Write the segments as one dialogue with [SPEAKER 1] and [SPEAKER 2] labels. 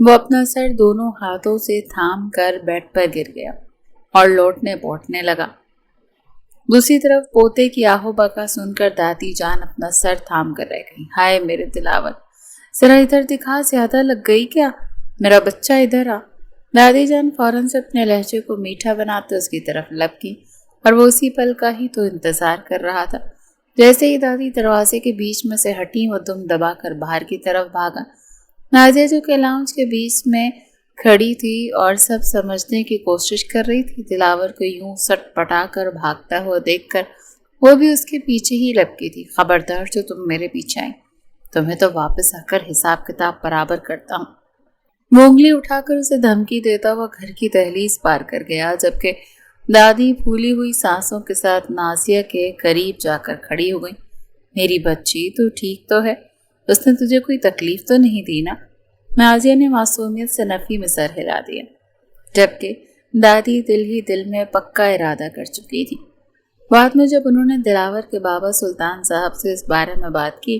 [SPEAKER 1] وہ اپنا سر دونوں ہاتھوں سے تھام کر بیڈ پر گر گیا اور لوٹنے پوٹنے لگا۔ دوسری طرف پوتے کی آہو بکا سن کر دادی جان اپنا سر تھام کر رہ گئی۔ ہائے میرے دلاور، ذرا ادھر دکھا، زیادہ لگ گئی کیا؟ میرا بچہ ادھر آ۔ دادی جان فوراً سے اپنے لہجے کو میٹھا بناتے اس کی طرف لپکی اور وہ اسی پل کا ہی تو انتظار کر رہا تھا۔ جیسے ہی دادی دروازے کے بیچ میں سے ہٹی وہ دم دبا کر باہر کی طرف بھاگا۔ نازیہ جو کہ لاؤنج کے بیچ میں کھڑی تھی اور سب سمجھنے کی کوشش کر رہی تھی، دلاور کو یوں سٹ پٹا کر بھاگتا ہوا دیکھ کر وہ بھی اس کے پیچھے ہی لپکی تھی۔ خبردار جو تم میرے پیچھے آئیں، تمہیں تو واپس آ کر حساب کتاب برابر کرتا ہوں۔ وہ انگلی اٹھا کر اسے دھمکی دیتا ہوا گھر کی دہلیز پار کر گیا، جبکہ دادی پھولی ہوئی سانسوں کے ساتھ نازیہ کے قریب جا کر کھڑی ہو گئی۔ میری بچی، تو ٹھیک تو ہے؟ اس نے تجھے کوئی تکلیف تو نہیں دی نا؟ نازیہ نے معصومیت سے نفی میں سر ہلا دیا، جبکہ دادی دل ہی دل میں پکا ارادہ کر چکی تھی۔ بعد میں جب انہوں نے دلاور کے بابا سلطان صاحب سے اس بارے میں بات کی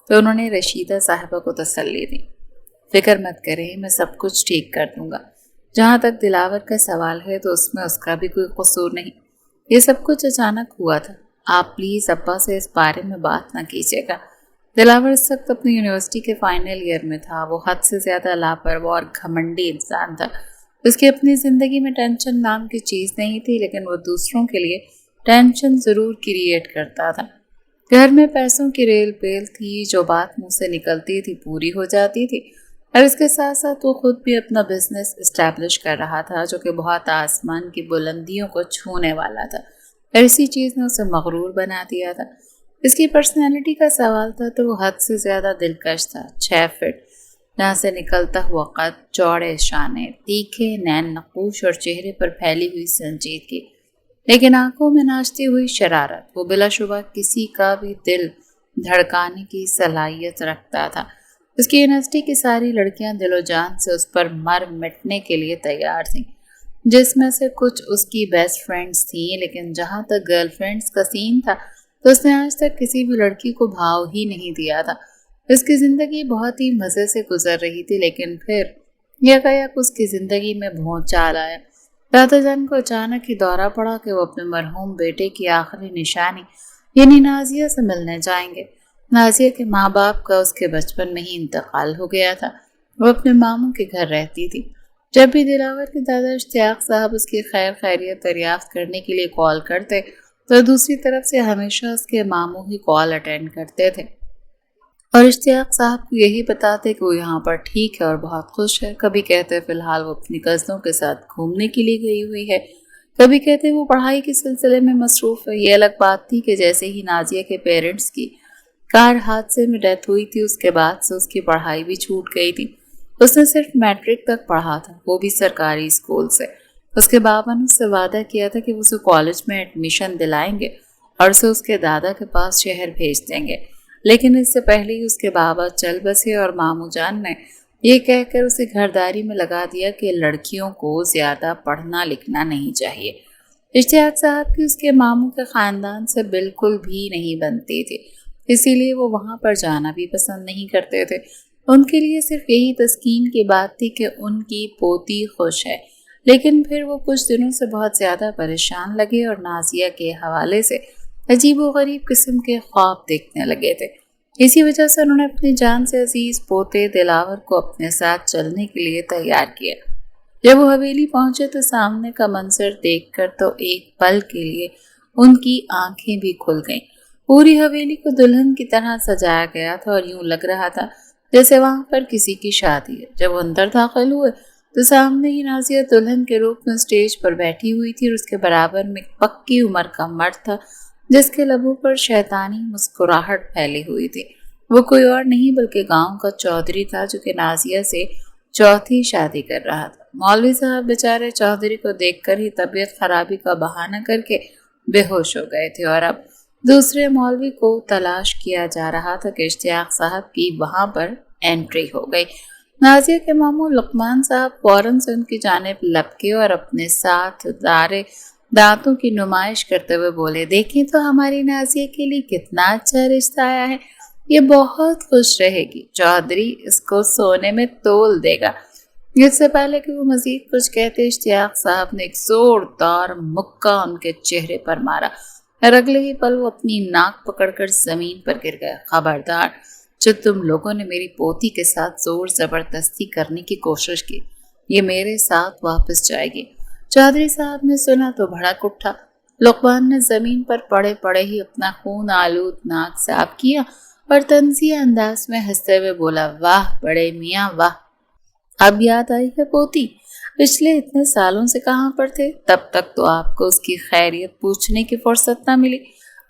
[SPEAKER 1] تو انہوں نے رشیدہ صاحبہ کو تسلی دی۔ فکر مت کریں، میں سب کچھ ٹھیک کر دوں گا۔ جہاں تک دلاور کا سوال ہے تو اس میں اس کا بھی کوئی قصور نہیں، یہ سب کچھ اچانک ہوا تھا۔ آپ پلیز ابا سے اس بارے میں بات نہ کیجیے گا۔ دلاور اس وقت اپنی یونیورسٹی کے فائنل ایئر میں تھا۔ وہ حد سے زیادہ لاپرواہ اور گھمنڈی انسان تھا۔ اس کی اپنی زندگی میں ٹینشن نام کی چیز نہیں تھی، لیکن وہ دوسروں کے لیے ٹینشن ضرور کریٹ کرتا تھا۔ گھر میں پیسوں کی ریل پیل تھی، جو بات منہ سے نکلتی تھی پوری ہو جاتی تھی، اور اس کے ساتھ ساتھ وہ خود بھی اپنا بزنس اسٹیبلش کر رہا تھا جو کہ بہت آسمان کی بلندیوں کو چھونے والا تھا، اور اسی چیز نے اسے مغرور بنا دیا تھا۔ اس کی پرسنالٹی کا سوال تھا تو وہ حد سے زیادہ دلکش تھا۔ 6 فٹ جہاں سے نکلتا ہوا قد، چوڑے شانے، تیکھے نین نقوش اور چہرے پر پھیلی ہوئی سنجیدگی، لیکن آنکھوں میں ناچتی ہوئی شرارت۔ وہ بلا شبہ کسی کا بھی دل دھڑکانے کی صلاحیت رکھتا تھا۔ اس کی یونیورسٹی کی ساری لڑکیاں دل و جان سے اس پر مر مٹنے کے لیے تیار تھیں، جس میں سے کچھ اس کی بیسٹ فرینڈز تھیں، لیکن جہاں تک گرل فرینڈز کا سین تھا تو اس نے آج تک کسی بھی لڑکی کو بھاؤ ہی نہیں دیا تھا۔ اس کی زندگی بہت ہی مزے سے گزر رہی تھی، لیکن پھر یکایک اس کی زندگی میں بھونچال آیا۔ دادا جان کو اچانک ہی دورہ پڑا کہ وہ اپنے مرحوم بیٹے کی آخری نشانی یعنی نازیہ سے ملنے جائیں گے۔ نازیہ کے ماں باپ کا اس کے بچپن میں ہی انتقال ہو گیا تھا۔ وہ اپنے ماموں کے گھر رہتی تھی۔ جب بھی دلاور کے دادا اشتیاق صاحب اس کی خیر خیریت دریافت کرنے کے لیے کال کرتے تو دوسری طرف سے ہمیشہ اس کے ماموں ہی کال اٹینڈ کرتے تھے اور اشتیاق صاحب کو یہی بتاتے کہ وہ یہاں پر ٹھیک ہے اور بہت خوش ہے۔ کبھی کہتے فی الحال وہ اپنی کزنوں کے ساتھ گھومنے کے لیے گئی ہوئی ہے، کبھی کہتے وہ پڑھائی کے سلسلے میں مصروف ہے۔ یہ الگ بات تھی کہ جیسے ہی نازیہ کے پیرنٹس کی کار حادثے میں ڈیتھ ہوئی تھی، اس کے بعد سے اس کی پڑھائی بھی چھوٹ گئی تھی۔ اس نے صرف میٹرک تک پڑھا تھا، وہ بھی سرکاری اسکول سے۔ اس کے بابا نے اس سے وعدہ کیا تھا کہ وہ اسے کالج میں ایڈمیشن دلائیں گے اور اسے اس کے دادا کے پاس شہر بھیج دیں گے، لیکن اس سے پہلے ہی اس کے بابا چل بسے اور ماموں جان نے یہ کہہ کر اسے گھرداری میں لگا دیا کہ لڑکیوں کو زیادہ پڑھنا لکھنا نہیں چاہیے۔ اشتیاق صاحب کی اس کے ماموں کے خاندان سے بالکل بھی نہیں بنتی تھی، اسی لیے وہ وہاں پر جانا بھی پسند نہیں کرتے تھے۔ ان کے لیے صرف یہی تسکین کی بات تھی کہ ان کی پوتی خوش ہے، لیکن پھر وہ کچھ دنوں سے بہت زیادہ پریشان لگے اور نازیہ کے حوالے سے عجیب و غریب قسم کے خواب دیکھنے لگے تھے۔ اسی وجہ سے انہوں نے اپنی جان سے عزیز پوتے دلاور کو اپنے ساتھ چلنے کے لیے تیار کیا۔ جب وہ حویلی پہنچے تو سامنے کا منظر دیکھ کر تو ایک پل کے لیے ان کی آنکھیں بھی کھل گئیں۔ پوری حویلی کو دلہن کی طرح سجایا گیا تھا اور یوں لگ رہا تھا جیسے وہاں پر کسی کی شادی ہے۔ جب وہ اندر داخل ہوئے تو سامنے ہی نازیہ دلہن کے روپ میں اسٹیج پر بیٹھی ہوئی تھی اور اس کے برابر میں ایک پکی عمر کا مرد تھا جس کے لبوں پر شیطانی مسکراہٹ پھیلی ہوئی تھی۔ وہ کوئی اور نہیں بلکہ گاؤں کا چودھری تھا جو کہ نازیہ سے چوتھی شادی کر رہا تھا۔ مولوی صاحب بیچارے چودھری کو دیکھ کر ہی طبیعت خرابی کا بہانہ کر کے بے ہوش ہو گئے تھے اور اب دوسرے مولوی کو تلاش کیا جا رہا تھا کہ اشتیاق صاحب کی وہاں پر انٹری ہو گئی۔ نازیہ کے ماموں لقمان صاحب فوراً سے ان کی جانب لپکے اور اپنے ساتھ دانتوں کی نمائش کرتے ہوئے بولے، دیکھیں تو ہماری نازیہ کے لیے کتنا اچھا رشتہ آیا ہے، یہ بہت خوش رہے گی، چودھری اس کو سونے میں تول دے گا۔ اس سے پہلے کہ وہ مزید کچھ کہتے اشتیاق صاحب نے ایک زوردار مکہ ان کے چہرے پر مارا اور اگلے ہی پل وہ اپنی ناک پکڑ کر زمین پر گر گیا۔ خبردار، جو تم لوگوں نے میری پوتی کے ساتھ زور زبردستی کرنے کی کوشش کی، یہ میرے ساتھ واپس جائے گی۔ چودھری صاحب نے سنا تو بھڑک اٹھا۔ لقمان نے زمین پر پڑے پڑے ہی اپنا خون آلود ناک صاف کیا اور طنزیہ انداز میں ہنستے ہوئے بولا، واہ بڑے میاں واہ، اب یاد آئی ہے پوتی؟ پچھلے اتنے سالوں سے کہاں پر تھے؟ تب تک تو آپ کو اس کی خیریت پوچھنے کی فرصت نہ ملی۔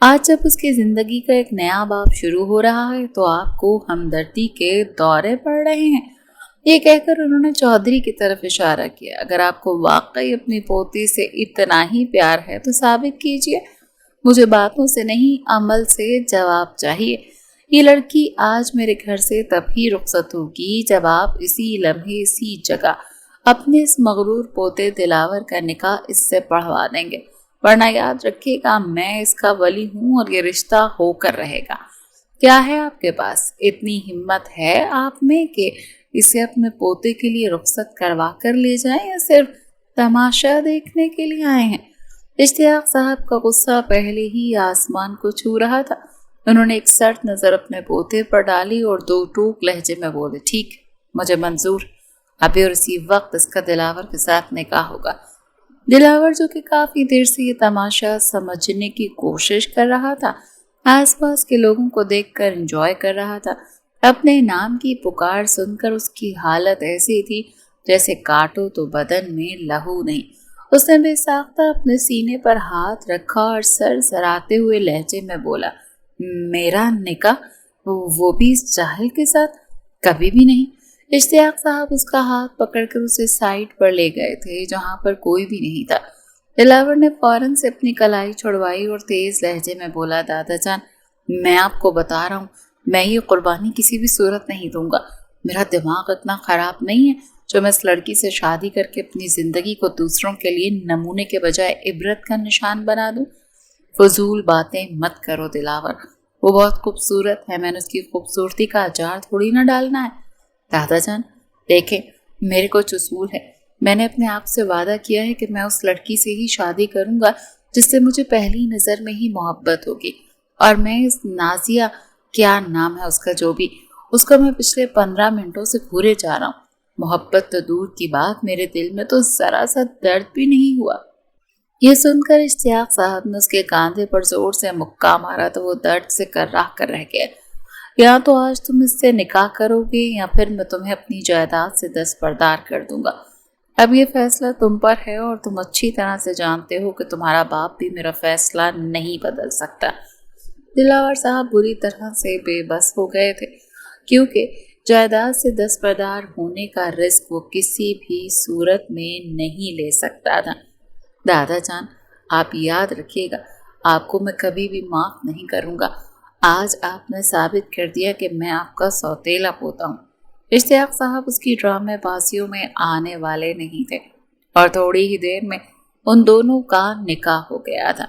[SPEAKER 1] آج جب اس کی زندگی کا ایک نیا باب شروع ہو رہا ہے تو آپ کو ہمدردی کے دورے پڑ رہے ہیں۔ یہ کہہ کر انہوں نے چودھری کی طرف اشارہ کیا۔ اگر آپ کو واقعی اپنی پوتی سے اتنا ہی پیار ہے تو ثابت کیجیے۔ مجھے باتوں سے نہیں، عمل سے جواب چاہیے۔ یہ لڑکی آج میرے گھر سے تب ہی رخصت ہوگی جب آپ اسی لمحے اسی جگہ اپنے اس مغرور پوتے دلاور کا نکاح اس سے پڑھوا دیں گے، ورنہ یاد رکھیے گا میں اس کا ولی ہوں اور یہ رشتہ ہو کر رہے گا۔ کیا ہے آپ کے پاس؟ اتنی ہمت ہے آپ میں کہ اسے اپنے پوتے کے لیے رخصت کروا کر لے جائیں یا صرف تماشا دیکھنے کے لیے آئے ہیں؟ اشتیاق صاحب کا غصہ پہلے ہی آسمان کو چھو رہا تھا۔ انہوں نے ایک سرد نظر اپنے پوتے پر ڈالی اور دو ٹوک لہجے میں بولے، ٹھیک، مجھے منظور، ابھی اور اسی وقت اس کا دلاور کے ساتھ نکاح ہوگا۔ دلاور جو کہ کافی دیر سے یہ تماشا سمجھنے کی کوشش کر رہا تھا، آس پاس کے لوگوں کو دیکھ کر انجوائے کر رہا تھا۔ اپنے نام کی پکار سن کر اس کی حالت ایسی تھی جیسے کاٹو تو بدن میں لہو نہیں۔ اس نے بے ساختہ اپنے سینے پر ہاتھ رکھا اور سر سراتے ہوئے لہجے میں بولا، میرا نکاح؟ وہ بھی اس جاہل کے ساتھ؟ کبھی بھی نہیں۔ اشتیاق صاحب اس کا ہاتھ پکڑ کر اسے سائڈ پر لے گئے تھے جہاں پر کوئی بھی نہیں تھا۔ دلاور نے فوراً سے اپنی کلائی چھڑوائی اور تیز لہجے میں بولا، دادا جان، میں آپ کو بتا رہا ہوں، میں یہ قربانی کسی بھی صورت نہیں دوں گا۔ میرا دماغ اتنا خراب نہیں ہے جو میں اس لڑکی سے شادی کر کے اپنی زندگی کو دوسروں کے لیے نمونے کے بجائے عبرت کا نشان بنا دوں۔ فضول باتیں مت کرو دلاور، وہ بہت خوبصورت ہے، میں نے اس کی خوبصورتی کا اچار تھوڑی نہ ڈالنا ہے۔ دادا جان دیکھیں، میرے کچھ اصول ہے، میں نے اپنے آپ سے وعدہ کیا ہے کہ میں اس لڑکی سے ہی شادی کروں گا جس سے مجھے پہلی نظر میں ہی محبت ہوگی، اور میں اس نازیہ، کیا نام ہے اس کا، جو بھی، اس کو میں پچھلے 15 منٹوں سے پورے جا رہا ہوں۔ محبت تو دور کی بات، میرے دل میں تو ذرا سا درد بھی نہیں ہوا۔ یہ سن کر اشتیاق صاحب نے اس کے کاندھے پر زور سے مکہ مارا تو وہ درد سے کرراہ کر رہ گیا۔ یا تو آج تم اس سے نکاح کرو گے یا پھر میں تمہیں اپنی جائیداد سے دستبردار کر دوں گا۔ اب یہ فیصلہ تم پر ہے اور تم اچھی طرح سے جانتے ہو کہ تمہارا باپ بھی میرا فیصلہ نہیں بدل سکتا۔ دلاور صاحب بری طرح سے بے بس ہو گئے تھے کیونکہ جائیداد سے دستبردار ہونے کا رزق وہ کسی بھی صورت میں نہیں لے سکتا تھا۔ دادا جان، آپ یاد رکھیے گا، آپ کو میں کبھی بھی معاف نہیں کروں گا۔ آج آپ نے ثابت کر دیا کہ میں آپ کا سوتیلا پوتا ہوں۔ اشتیاق صاحب اس کی ڈرامے بازیوں میں آنے والے نہیں تھے اور تھوڑی ہی دیر میں ان دونوں کا نکاح ہو گیا تھا۔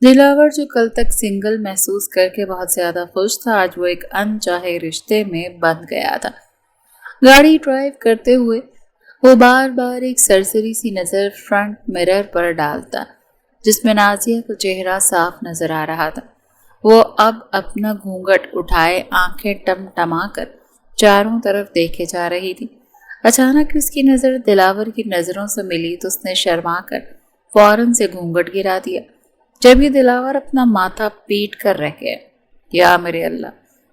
[SPEAKER 1] دلاور جو کل تک سنگل محسوس کر کے بہت زیادہ خوش تھا، آج وہ ایک انچاہے رشتے میں بندھ گیا تھا۔ گاڑی ڈرائیو کرتے ہوئے وہ بار بار ایک سرسری سی نظر فرنٹ مرر پر ڈالتا جس میں نازیہ کا چہرہ صاف نظر آ رہا تھا۔ وہ اب اپنا گھونگھٹ اٹھائے آنکھیں ٹمٹما کر چاروں طرف دیکھے جا رہی تھی۔ اچانک اس کی نظر دلاور کی نظروں سے ملی تو اس نے شرما کر فوراً سے گھونگھٹ گرا دیا۔ جب یہ دلاور اپنا ماتھا پیٹ کر رہ گیا، یا میرے اللہ،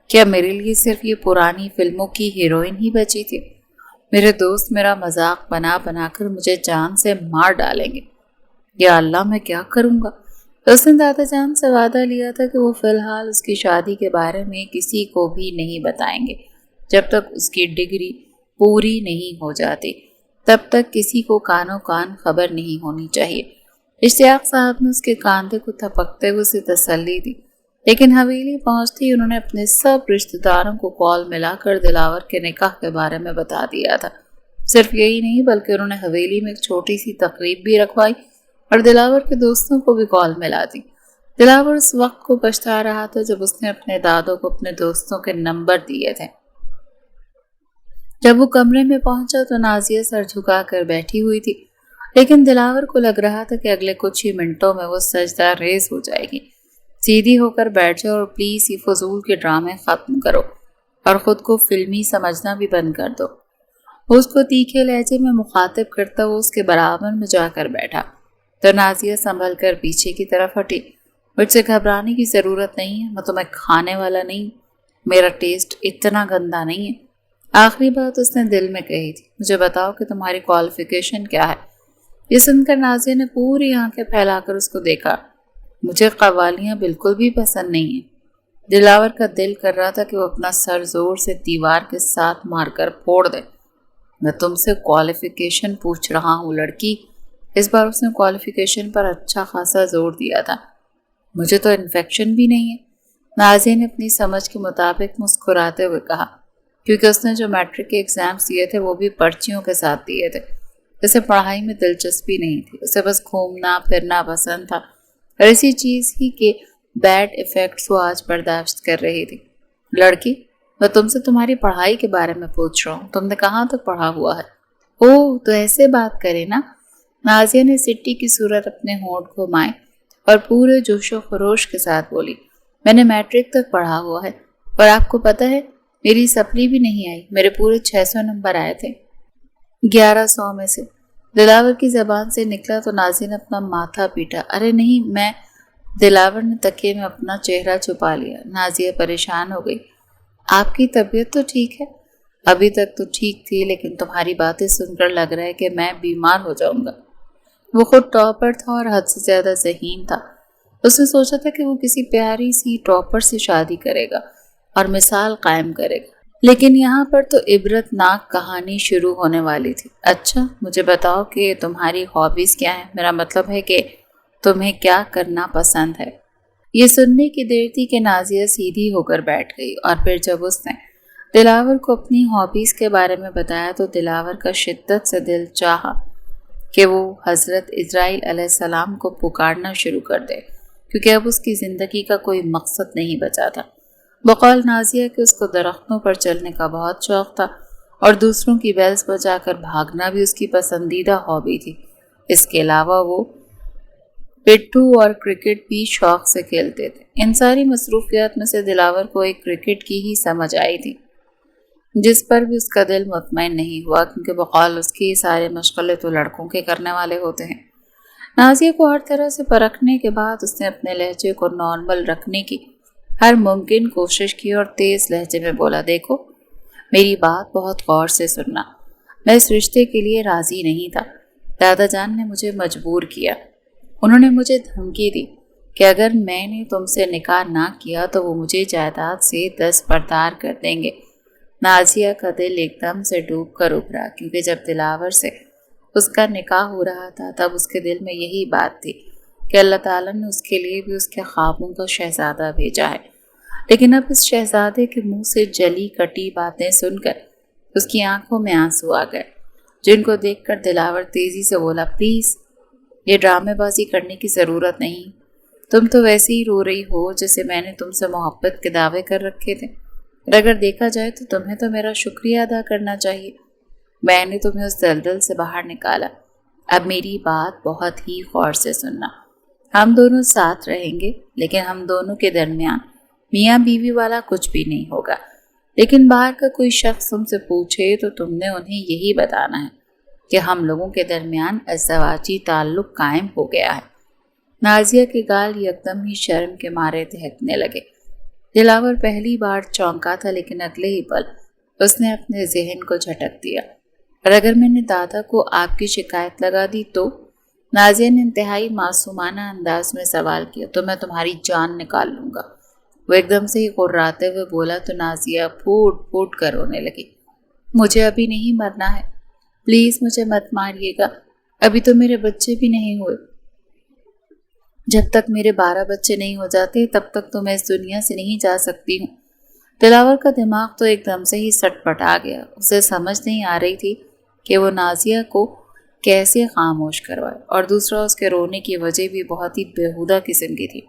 [SPEAKER 1] کیا میرے لیے صرف یہ پرانی فلموں کی ہیروئن ہی بچی تھی؟ میرے دوست میرا مذاق بنا بنا کر مجھے جان سے مار ڈالیں گے۔ یا اللہ، میں کیا کروں گا؟ اس نے دادا جان سے وعدہ لیا تھا کہ وہ فی الحال اس کی شادی کے بارے میں کسی کو بھی نہیں بتائیں گے۔ جب تک اس کی ڈگری پوری نہیں ہو جاتی تب تک کسی کو کانوں کان خبر نہیں ہونی چاہیے۔ اشتیاق صاحب نے اس کے کاندھے کو تھپکتے ہوئے اسے تسلی دی، لیکن حویلی پہنچتے ہی انہوں نے اپنے سب رشتہ داروں کو کال ملا کر دلاور کے نکاح کے بارے میں بتا دیا تھا۔ صرف یہی نہیں بلکہ انہوں نے حویلی میں ایک چھوٹی سی تقریب بھی رکھوائی اور دلاور کے دوستوں کو بھی کال ملا دی۔ دلاور اس وقت کو پچھتا رہا تھا جب اس نے اپنے دادوں کو اپنے دوستوں کے نمبر دیے تھے۔ جب وہ کمرے میں پہنچا تو نازیہ سر جھکا کر بیٹھی ہوئی تھی، لیکن دلاور کو لگ رہا تھا کہ اگلے کچھ ہی منٹوں میں وہ سجدہ ریز ہو جائے گی۔ سیدھی ہو کر بیٹھ جاؤ اور پلیز یہ فضول کے ڈرامے ختم کرو اور خود کو فلمی سمجھنا بھی بند کر دو۔ اس کو تیکھے لہجے میں مخاطب کرتا وہ اس کے برابر میں جا کر بیٹھا تو نازیہ سنبھل کر پیچھے کی طرف ہٹی۔ مجھ سے گھبرانے کی ضرورت نہیں ہے، میں تمہیں کھانے والا نہیں، میرا ٹیسٹ اتنا گندا نہیں ہے۔ آخری بات اس نے دل میں کہی تھی، مجھے بتاؤ کہ تمہاری کوالیفیکیشن کیا ہے۔ یہ سن کر نازیہ نے پوری آنکھیں پھیلا کر اس کو دیکھا۔ مجھے قوالیاں بالکل بھی پسند نہیں ہیں۔ دلاور کا دل کر رہا تھا کہ وہ اپنا سر زور سے دیوار کے ساتھ مار کر پھوڑ دے۔ میں تم سے کوالیفیکیشن پوچھ رہا ہوں لڑکی۔ اس بار اس نے کوالیفیکیشن پر اچھا خاصا زور دیا تھا۔ مجھے تو انفیکشن بھی نہیں ہے، نازیہ نے اپنی سمجھ کے مطابق مسکراتے ہوئے کہا، کیونکہ اس نے جو میٹرک کے ایگزامز دیے تھے وہ بھی پرچیوں کے ساتھ دیے تھے۔ اسے پڑھائی میں دلچسپی نہیں تھی، اسے بس گھومنا پھرنا پسند تھا، اور اسی چیز ہی کے بیڈ ایفیکٹس وہ آج برداشت کر رہی تھی۔ لڑکی، میں تم سے تمہاری پڑھائی کے بارے میں پوچھ رہا ہوں، تم نے کہاں تک پڑھا ہوا ہے؟ اوہ تو ایسے بات کرے نا۔ نازیہ نے سٹی کی صورت اپنے ہونٹ گھمائے اور پورے جوش و خروش کے ساتھ بولی، میں نے میٹرک تک پڑھا ہوا ہے، اور آپ کو پتہ ہے میری سپلی بھی نہیں آئی، میرے پورے 600 نمبر آئے تھے 1100 میں سے۔ دلاور کی زبان سے نکلا تو نازیہ نے اپنا ماتھا پیٹا۔ ارے نہیں، میں… دلاور نے تکیے میں اپنا چہرہ چھپا لیا۔ نازیہ پریشان ہو گئی۔ آپ کی طبیعت تو ٹھیک ہے؟ ابھی تک تو ٹھیک تھی، لیکن تمہاری باتیں سن کر لگ رہا ہے کہ میں بیمار ہو جاؤں گا۔ وہ خود ٹاپر تھا اور حد سے زیادہ ذہین تھا۔ اس نے سوچا تھا کہ وہ کسی پیاری سی ٹاپر سے شادی کرے گا اور مثال قائم کرے گا، لیکن یہاں پر تو عبرت ناک کہانی شروع ہونے والی تھی۔ اچھا مجھے بتاؤ کہ تمہاری ہابیز کیا ہیں، میرا مطلب ہے کہ تمہیں کیا کرنا پسند ہے۔ یہ سننے کی دیر تھی کہ نازیہ سیدھی ہو کر بیٹھ گئی، اور پھر جب اس نے دلاور کو اپنی ہابیز کے بارے میں بتایا تو دلاور کا شدت سے دل چاہا کہ وہ حضرت اسرائیل علیہ السلام کو پکارنا شروع کر دے، کیونکہ اب اس کی زندگی کا کوئی مقصد نہیں بچا تھا۔ بقول نازیہ کہ اس کو درختوں پر چلنے کا بہت شوق تھا، اور دوسروں کی بیلز بجا کر بھاگنا بھی اس کی پسندیدہ ہابی تھی۔ اس کے علاوہ وہ پٹھو اور کرکٹ بھی شوق سے کھیلتے تھے۔ ان ساری مصروفیات میں سے دلاور کو ایک کرکٹ کی ہی سمجھ آئی تھی، جس پر بھی اس کا دل مطمئن نہیں ہوا، کیونکہ بقول اس کی سارے مشغلے تو لڑکوں کے کرنے والے ہوتے ہیں۔ نازیہ کو ہر طرح سے پرکھنے کے بعد اس نے اپنے لہجے کو نارمل رکھنے کی ہر ممکن کوشش کی اور تیز لہجے میں بولا، دیکھو میری بات بہت غور سے سننا، میں اس رشتے کے لیے راضی نہیں تھا۔ دادا جان نے مجھے مجبور کیا، انہوں نے مجھے دھمکی دی کہ اگر میں نے تم سے نکاح نہ کیا تو وہ مجھے جائیداد سے دستبردار کر دیں گے۔ نازیہ کا دل ایک دم سے ڈوب کر ابھرا، کیونکہ جب دلاور سے اس کا نکاح ہو رہا تھا تب اس کے دل میں یہی بات تھی کہ اللہ تعالیٰ نے اس کے لیے بھی اس کے خوابوں کا شہزادہ بھیجا ہے۔ لیکن اب اس شہزادے کے منہ سے جلی کٹی باتیں سن کر اس کی آنکھوں میں آنسو آ گئے، جن کو دیکھ کر دلاور تیزی سے بولا، پلیز یہ ڈرامے بازی کرنے کی ضرورت نہیں، تم تو ویسے ہی رو رہی ہو جیسے میں نے تم سے محبت کے دعوے کر رکھے تھے، اور اگر دیکھا جائے تو تمہیں تو میرا شکریہ ادا کرنا چاہیے، میں نے تمہیں اس دلدل سے باہر نکالا۔ اب میری بات بہت ہی غور سے سننا، ہم دونوں ساتھ رہیں گے، لیکن ہم دونوں کے درمیان میاں بیوی والا کچھ بھی نہیں ہوگا، لیکن باہر کا کوئی شخص تم سے پوچھے تو تم نے انہیں یہی بتانا ہے کہ ہم لوگوں کے درمیان ازدواجی تعلق قائم ہو گیا ہے۔ نازیہ کے گال یکدم ہی شرم کے مارے دہکنے لگے۔ دلاور پہلی بار چونکا تھا، لیکن اگلے ہی پل اس نے اپنے ذہن کو جھٹک دیا، اور اگر میں نے دادا کو آپ کی شکایت لگا دی تو؟ نازیہ نے انتہائی معصومانہ انداز میں سوال کیا۔ تو میں تمہاری جان نکال لوں گا، وہ ایک دم سے ہی قراتے ہوئے بولا تو نازیہ پھوٹ پھوٹ کر رونے لگی۔ مجھے ابھی نہیں مرنا ہے، پلیز مجھے مت ماریے گا، ابھی تو میرے بچے بھی نہیں ہوئے، جب تک میرے 12 بچے نہیں ہو جاتے تب تک تو میں اس دنیا سے نہیں جا سکتی ہوں۔ دلاور کا دماغ تو ایک دم سے ہی سٹ پٹ آ گیا، اسے سمجھ نہیں آ رہی تھی کہ وہ نازیہ کو کیسے خاموش کروائے، اور دوسرا اس کے رونے کی وجہ بھی بہت ہی بےہودہ قسم کی تھی۔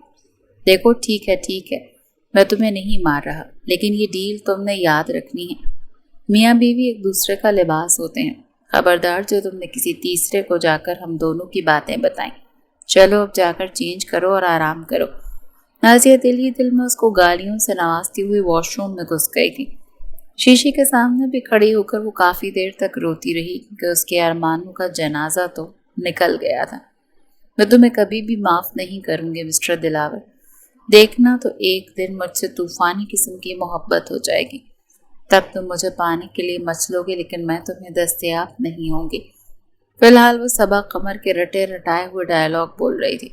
[SPEAKER 1] دیکھو ٹھیک ہے میں تمہیں نہیں مار رہا، لیکن یہ ڈیل تم نے یاد رکھنی ہے، میاں بیوی ایک دوسرے کا لباس ہوتے ہیں، خبردار جو تم نے کسی تیسرے کو جا کر ہم دونوں کی باتیں بتائیں۔ چلو اب جا کر چینج کرو اور آرام کرو۔ نازیہ دل ہی دل میں اس کو گالیوں سے نوازتی ہوئی واش روم میں گھس گئی تھی۔ شیشے کے سامنے بھی کھڑی ہو کر وہ کافی دیر تک روتی رہی کیونکہ اس کے ارمانوں کا جنازہ تو نکل گیا تھا۔ میں تمہیں کبھی بھی معاف نہیں کروں گی مسٹر دلاور۔ دیکھنا تو ایک دن مجھ سے طوفانی قسم کی محبت ہو جائے گی، تب تم مجھے پانے کے لیے مچلو گے لیکن میں تمہیں دستیاب نہیں ہوں گی۔ فی الحال وہ صبا قمر کے رٹے رٹائے ہوئے ڈائلاگ بول رہی تھی۔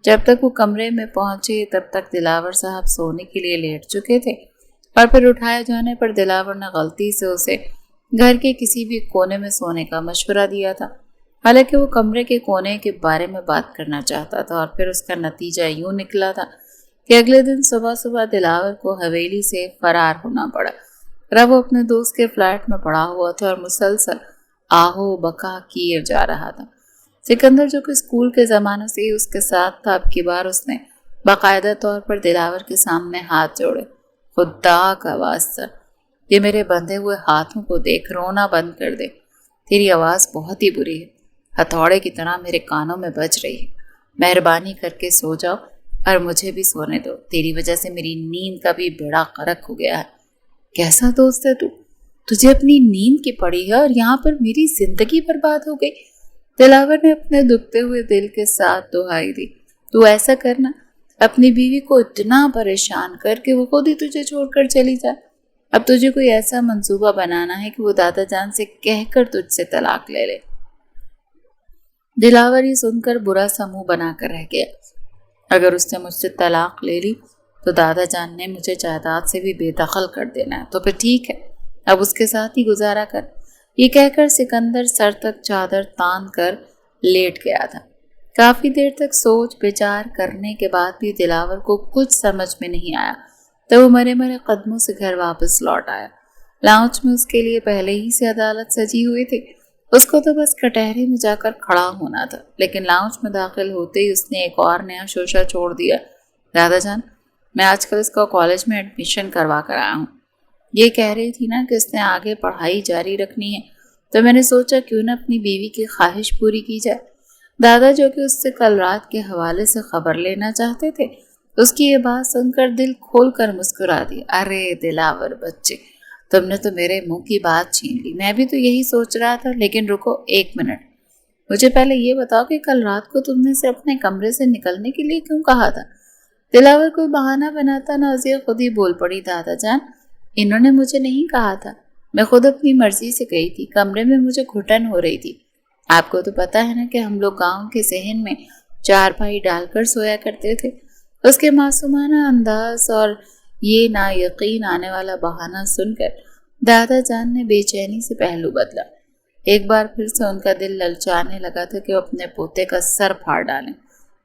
[SPEAKER 1] جب تک وہ کمرے میں پہنچے تب تک دلاور صاحب سونے کے لیے لیٹ چکے تھے، اور پھر اٹھائے جانے پر دلاور نے غلطی سے اسے گھر کے کسی بھی کونے میں سونے کا مشورہ دیا تھا، حالانکہ وہ کمرے کے کونے کے بارے میں بات کرنا چاہتا تھا، اور پھر اس کا نتیجہ یوں نکلا تھا کہ اگلے دن صبح صبح دلاور کو حویلی سے فرار ہونا پڑا۔ رب وہ اپنے دوست کے فلیٹ میں پڑا ہوا تھا اور مسلسل آہو بکا کیے جا رہا تھا۔ سکندر جو کہ اسکول کے زمانے سے ہی اس کے ساتھ تھا، اب کی بار اس نے باقاعدہ طور پر دلاور کے سامنے ہاتھ جوڑے۔ خدا کا واسطہ، یہ میرے بندھے ہوئے ہاتھوں کو دیکھ، رونا بند کر دے۔ تیری آواز بہت ہی بری ہے، ہتھوڑے کی طرح میرے کانوں میں بج رہی ہے۔ مہربانی کر کے سو جاؤ اور مجھے بھی سونے دو، تیری وجہ سے میری نیند کا بھی بیڑا غرق ہو گیا ہے۔ کیسا دوست ہے تو؟ تجھے اپنی نیند کی پڑی ہے اور یہاں پر میری زندگی برباد ہو گئی۔ دلاور نے اپنے دکھتے ہوئے دل کے ساتھ دہائی دی، تو ایسا کرنا، اپنی بیوی کو اتنا پریشان کر کے وہ خود ہی تجھے چھوڑ کر چلی جائے۔ اب تجھے کوئی ایسا منصوبہ بنانا ہے کہ وہ دادا جان سے کہہ کر تجھ سے طلاق لے لے۔ دلاور یہ سن کر برا سا منہ بنا کر رہ گیا۔ اگر اس نے مجھ سے طلاق لے لی تو دادا جان نے مجھے جائیداد سے بھی بے دخل کر دینا ہے، تو پھر ٹھیک ہے، اب اس کے ساتھ ہی گزارا کر۔ یہ کہہ کر سکندر سر تک چادر تان کر لیٹ گیا تھا۔ کافی دیر تک سوچ بچار کرنے کے بعد بھی دلاور کو کچھ سمجھ میں نہیں آیا، تو وہ مرے مرے قدموں سے گھر واپس لوٹ آیا۔ لاؤنج میں اس کے لیے پہلے ہی سے عدالت سجی ہوئی تھی، اس کو تو بس کٹہرے میں جا کر کھڑا ہونا تھا، لیکن لاؤنج میں داخل ہوتے ہی اس نے ایک اور نیا شوشہ چھوڑ دیا۔ دادا جان، میں آج کل اس کو کالج میں ایڈمیشن کروا کر آیا ہوں۔ یہ کہہ رہی تھی نا کہ اس نے آگے پڑھائی جاری رکھنی ہے، تو میں نے سوچا کیوں نہ اپنی بیوی کی خواہش پوری کی جائے۔ دادا جو کہ اس سے کل رات کے حوالے سے خبر لینا چاہتے تھے، اس کی یہ بات سن کر دل کھول کر مسکرا دی۔ ارے دلاور بچے، تم نے تو میرے منہ کی بات چھین لی، میں بھی تو یہی سوچ رہا تھا، لیکن رکو ایک منٹ، مجھے پہلے یہ بتاؤ کہ کل رات کو تم نے اسے اپنے کمرے سے نکلنے کے لیے کیوں کہا تھا؟ دلاور کوئی بہانہ بناتا نازیہ خود ہی بول پڑی۔ دادا جان، انہوں نے مجھے نہیں کہا تھا، میں خود اپنی مرضی سے گئی تھی، کمرے میں مجھے گھٹن ہو رہی تھی۔ آپ کو تو پتا ہے نا کہ ہم لوگ گاؤں کے صحن میں چارپائی ڈال کر سویا کرتے تھے۔ اس کے معصومانہ انداز اور یہ نا یقین آنے والا بہانہ سن کر دادا جان نے بے چینی سے پہلو بدلا۔ ایک بار پھر سے ان کا دل للچانے لگا تھا کہ وہ اپنے پوتے کا سر پھاڑ ڈالیں۔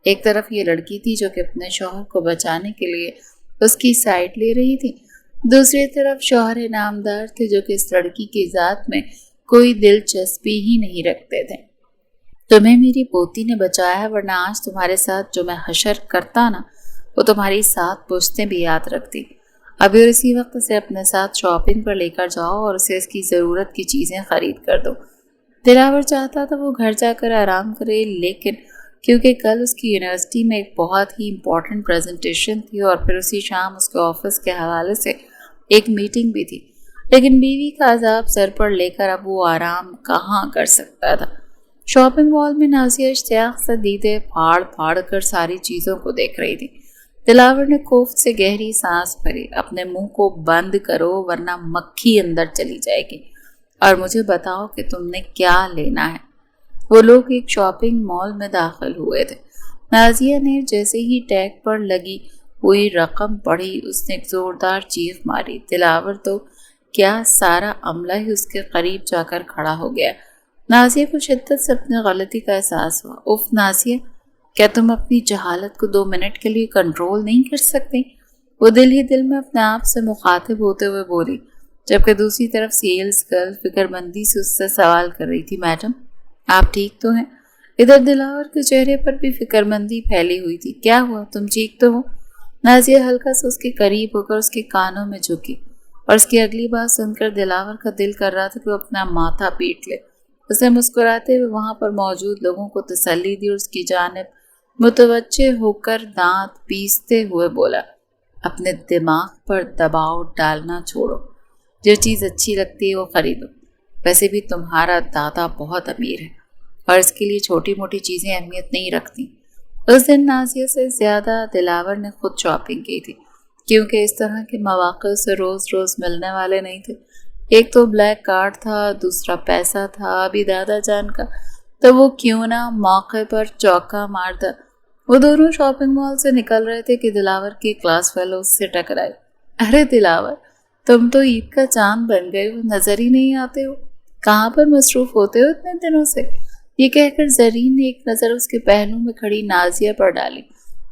[SPEAKER 1] ایک طرف یہ لڑکی تھی جو کہ اپنے شوہر کو بچانے کے لیے اس کی سائڈ لے رہی تھی، دوسری طرف شوہر نامدار تھے جو کہ اس لڑکی کی ذات میں کوئی دلچسپی ہی نہیں رکھتے تھے۔ تمہیں میری پوتی نے بچایا ہے، ورنہ آج تمہارے ساتھ جو میں حشر کرتا نا، وہ تمہاری 7 پوچھتیں بھی یاد رکھتی۔ ابھی اور اسی وقت اسے اپنے ساتھ شاپنگ پر لے کر جاؤ اور اسے اس کی ضرورت کی چیزیں خرید کر دو۔ دلاور چاہتا تھا وہ گھر جا کر آرام کرے، لیکن کیونکہ کل اس کی یونیورسٹی میں ایک بہت ہی امپورٹنٹ پریزنٹیشن تھی اور پھر اسی شام اس کے آفس کے حوالے سے ایک میٹنگ بھی تھی، لیکن بیوی کا عذاب سر پر لے کر اب وہ آرام کہاں کر سکتا تھا۔ شاپنگ مال میں نازیہ اشتیاق سے دیدے پھاڑ پھاڑ کر ساری چیزوں کو دیکھ رہی تھی۔ دلاور نے کوفت سے گہری سانس بھری۔ اپنے منہ کو بند کرو ورنہ مکھی اندر چلی جائے گی، اور مجھے بتاؤ کہ تم نے کیا لینا ہے۔ وہ لوگ ایک شاپنگ مال میں داخل ہوئے تھے۔ نازیہ نے جیسے ہی ٹیگ پر لگی ہوئی رقم پڑھی، اس نے ایک زوردار چیخ ماری۔ دلاور تو کیا سارا عملہ ہی اس کے قریب جا کر کھڑا ہو گیا۔ نازیہ کو شدت سے اپنی غلطی کا احساس ہوا۔ اف نازیہ، کیا تم اپنی جہالت کو 2 منٹ کے لیے کنٹرول نہیں کر سکتے؟ وہ دل ہی دل میں اپنے آپ سے مخاطب ہوتے ہوئے بولی، جبکہ دوسری طرف سیلز گرل فکر مندی سے اس سے سوال کر رہی تھی، میڈم آپ ٹھیک تو ہیں؟ ادھر دلاور کے چہرے پر بھی فکر مندی پھیلی ہوئی تھی۔ کیا ہوا، تم ٹھیک تو ہو؟ نازیہ ہلکا سے اس کے قریب ہو کر اس کے کانوں میں جھکی۔ اور اس کی اگلی بات سن کر دلاور کا دل کر رہا تھا کہ وہ اپنا ماتھا پیٹ لے۔ اسے مسکراتے ہوئے وہاں پر موجود لوگوں کو تسلی دی اور اس کی جانب متوجہ ہو کر دانت پیستے ہوئے بولا، اپنے دماغ پر دباؤ ڈالنا چھوڑو، جو چیز اچھی لگتی ہے وہ خریدو، ویسے بھی تمہارا دادا بہت امیر ہے اور اس کے لیے چھوٹی موٹی چیزیں اہمیت نہیں رکھتی۔ اس دن نازیہ سے زیادہ دلاور نے خود شاپنگ کی تھی، کیونکہ اس طرح کے مواقع سے روز روز ملنے والے نہیں تھے۔ ایک تو بلیک کارڈ تھا، دوسرا پیسہ تھا ابھی دادا جان کا، تو وہ کیوں نہ موقع پر چوکا مارتا۔ وہ دونوں شاپنگ مال سے نکل رہے تھے کہ دلاور کی کلاس فیلو اس سے ٹکرائی۔ ارے دلاور، تم تو عید کا چاند بن گئے ہو، نظر ہی نہیں آتے ہو، کہاں پر مصروف ہوتے ہو اتنے دنوں سے؟ یہ کہہ کر زرین نے ایک نظر اس کے پہلو میں کھڑی نازیہ پر ڈالی،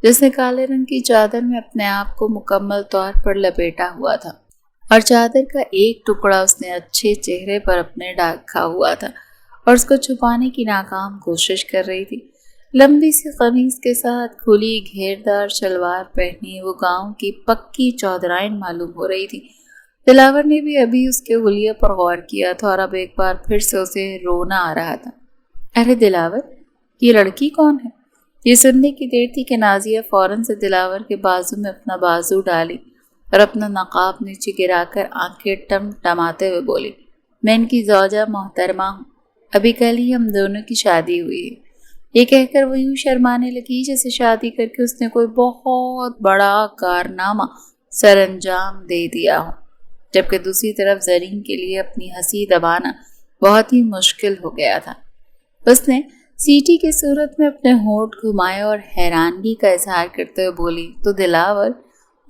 [SPEAKER 1] جس نے کالے رنگ کی چادر میں اپنے آپ کو مکمل طور پر لپیٹا ہوا تھا اور چادر کا ایک ٹکڑا اس نے اچھے چہرے پر اپنے ڈھکا ہوا تھا اور اس کو چھپانے کی ناکام کوشش کر رہی تھی۔ لمبی سی قمیص کے ساتھ کھلی گھیردار شلوار پہنی وہ گاؤں کی پکی چودرائن معلوم ہو رہی تھی۔ دلاور نے بھی ابھی اس کے حلیے پر غور کیا تھا اور اب ایک بار پھر سے اسے رونا آ رہا تھا۔ ارے دلاور، یہ لڑکی کون ہے؟ یہ سننے کی دیر تھی کہ نازیہ فوراً سے دلاور کے بازو میں اپنا بازو ڈالی اور اپنا نقاب نیچے گرا کر آنکھیں ٹم ٹماتے ہوئے بولی، میں ان کی زوجہ محترمہ ہوں، ابھی کل ہی ہم دونوں کی شادی ہوئی ہے۔ یہ کہہ کر وہ یوں شرمانے لگی جیسے شادی کر کے اس نے کوئی بہت بڑا کارنامہ سر انجام دے دیا ہو، جبکہ دوسری طرف زرین کے لیے اپنی ہنسی دبانا بہت ہی مشکل ہو گیا تھا۔ اس نے سیٹی کی صورت میں اپنے ہونٹ گھمائے اور حیرانگی کا اظہار کرتے ہوئے بولی، تو دلاور،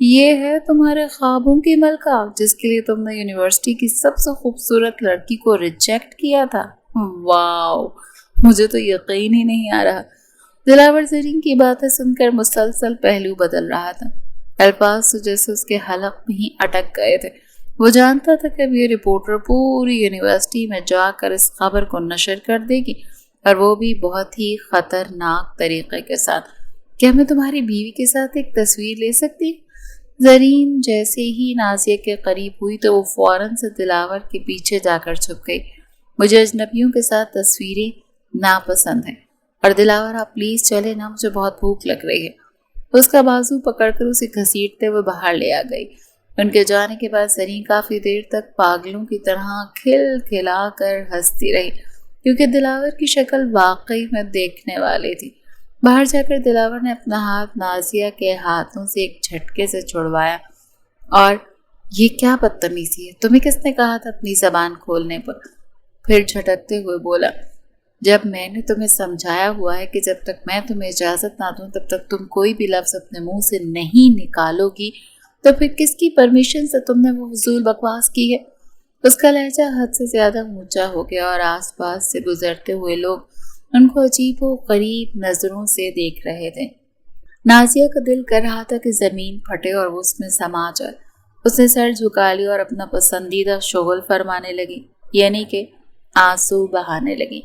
[SPEAKER 1] یہ ہے تمہارے خوابوں کی ملکہ جس کے لیے تم نے یونیورسٹی کی سب سے خوبصورت لڑکی کو ریجیکٹ کیا تھا؟ واو، مجھے تو یقین ہی نہیں آ رہا۔ دلاور زرین کی باتیں سن کر مسلسل پہلو بدل رہا تھا، الفاظ تو جیسے اس کے حلق میں ہی اٹک گئے تھے۔ وہ جانتا تھا کہ اب یہ رپورٹر پوری یونیورسٹی میں جا کر اس خبر کو نشر کر دے گی، اور وہ بھی بہت ہی خطرناک طریقے کے ساتھ۔ کیا میں تمہاری بیوی کے ساتھ ایک تصویر لے سکتی؟ زرین جیسے ہی نازیہ کے قریب ہوئی تو وہ فوراً سے دلاور کے پیچھے جا کر چھپ گئی۔ مجھے اجنبیوں کے ساتھ تصویریں ناپسند ہیں، اور دلاور آپ پلیز چلے نا، مجھے بہت بھوک لگ رہی ہے۔ اس کا بازو پکڑ کر اسے گھسیٹتے ہوئے باہر لے آ گئی۔ ان کے جانے کے بعد زرین کافی دیر تک پاگلوں کی طرح کھل کھلا کر ہنستی رہی، کیونکہ دلاور کی شکل واقعی میں دیکھنے والی تھی۔ باہر جا کر دلاور نے اپنا ہاتھ نازیہ کے ہاتھوں سے ایک جھٹکے سے چھڑوایا، اور یہ کیا بدتمیزی ہے، تمہیں کس نے کہا تھا اپنی زبان کھولنے پر؟ پھر جھٹکتے ہوئے بولا، جب میں نے تمہیں سمجھایا ہوا ہے کہ جب تک میں تمہیں اجازت نہ دوں تب تک تم کوئی بھی لفظ اپنے منہ سے نہیں نکالو گی، تو پھر کس کی پرمیشن سے تم نے وہ فضول بکواس کی ہے؟ اس کا لہجہ حد سے زیادہ اونچا ہو گیا اور آس پاس سے گزرتے ہوئے لوگ ان کو عجیب و غریب نظروں سے دیکھ رہے تھے۔ نازیہ کا دل کر رہا تھا کہ زمین پھٹے اور وہ اس میں سما جائے۔ اس نے سر جھکا لیا اور اپنا پسندیدہ شغل فرمانے لگی، یعنی کہ آنسو بہانے لگی۔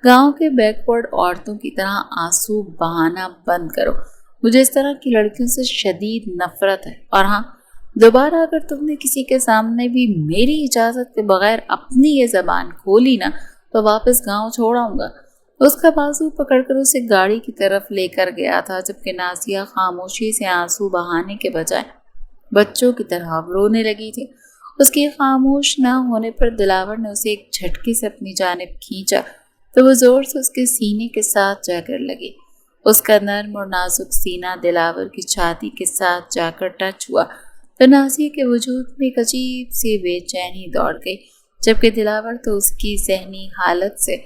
[SPEAKER 1] گاؤں کے بیک ورڈ عورتوں کی طرح آنسو بہانا بند کرو، مجھے اس طرح کی لڑکیوں سے شدید نفرت ہے، اور ہاں، دوبارہ اگر تم نے کسی کے سامنے بھی میری اجازت کے بغیر اپنی یہ زبان کھولی نا تو واپس گاؤں چھوڑ آؤں گا۔ اس کا بازو پکڑ کر اسے گاڑی کی طرف لے کر گیا تھا، جبکہ نازیہ خاموشی سے آنسو بہانے کے بجائے بچوں کی طرح رونے لگی تھی۔ اس کی خاموش نہ ہونے پر دلاور نے اسے ایک جھٹکے سے اپنی جانب کھینچا تو وہ زور سے اس کے سینے کے ساتھ جا کر لگی۔ اس کا نرم اور نازک سینہ دلاور کی چھاتی کے ساتھ جا کر ٹچ ہوا تو نازیہ کے وجود میں ایک عجیب سی بے چینی دوڑ گئی، جبکہ دلاور تو اس کی ذہنی حالت سے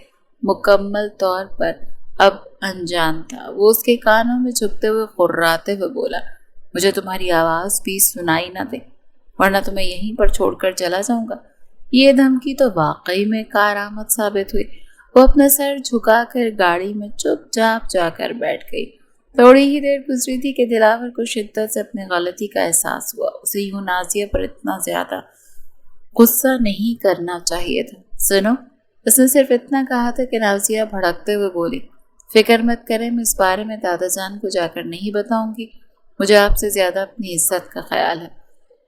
[SPEAKER 1] مکمل طور پر اب انجان تھا۔ وہ اس کے کانوں میں جھکتے ہوئے خراتے ہوئے بولا، مجھے تمہاری آواز بھی سنائی نہ دے، ورنہ تمہیں یہیں پر چھوڑ کر چلا جاؤں گا۔ یہ دھمکی تو واقعی میں کارآمد ثابت ہوئی۔ وہ اپنا سر جھکا کر گاڑی میں چپ چاپ جا کر بیٹھ گئی۔ تھوڑی ہی دیر گزری تھی کہ دلاور کو شدت سے اپنی غلطی کا احساس ہوا۔ اسے یوں نازیہ پر اتنا زیادہ غصہ نہیں کرنا چاہیے تھا۔ سنو، اس نے صرف اتنا کہا تھا کہ نازیہ بھڑکتے ہوئے بولی، فکر مت کریں، میں اس بارے میں دادا جان کو جا کر نہیں بتاؤں گی، مجھے آپ سے زیادہ اپنی عزت کا خیال ہے۔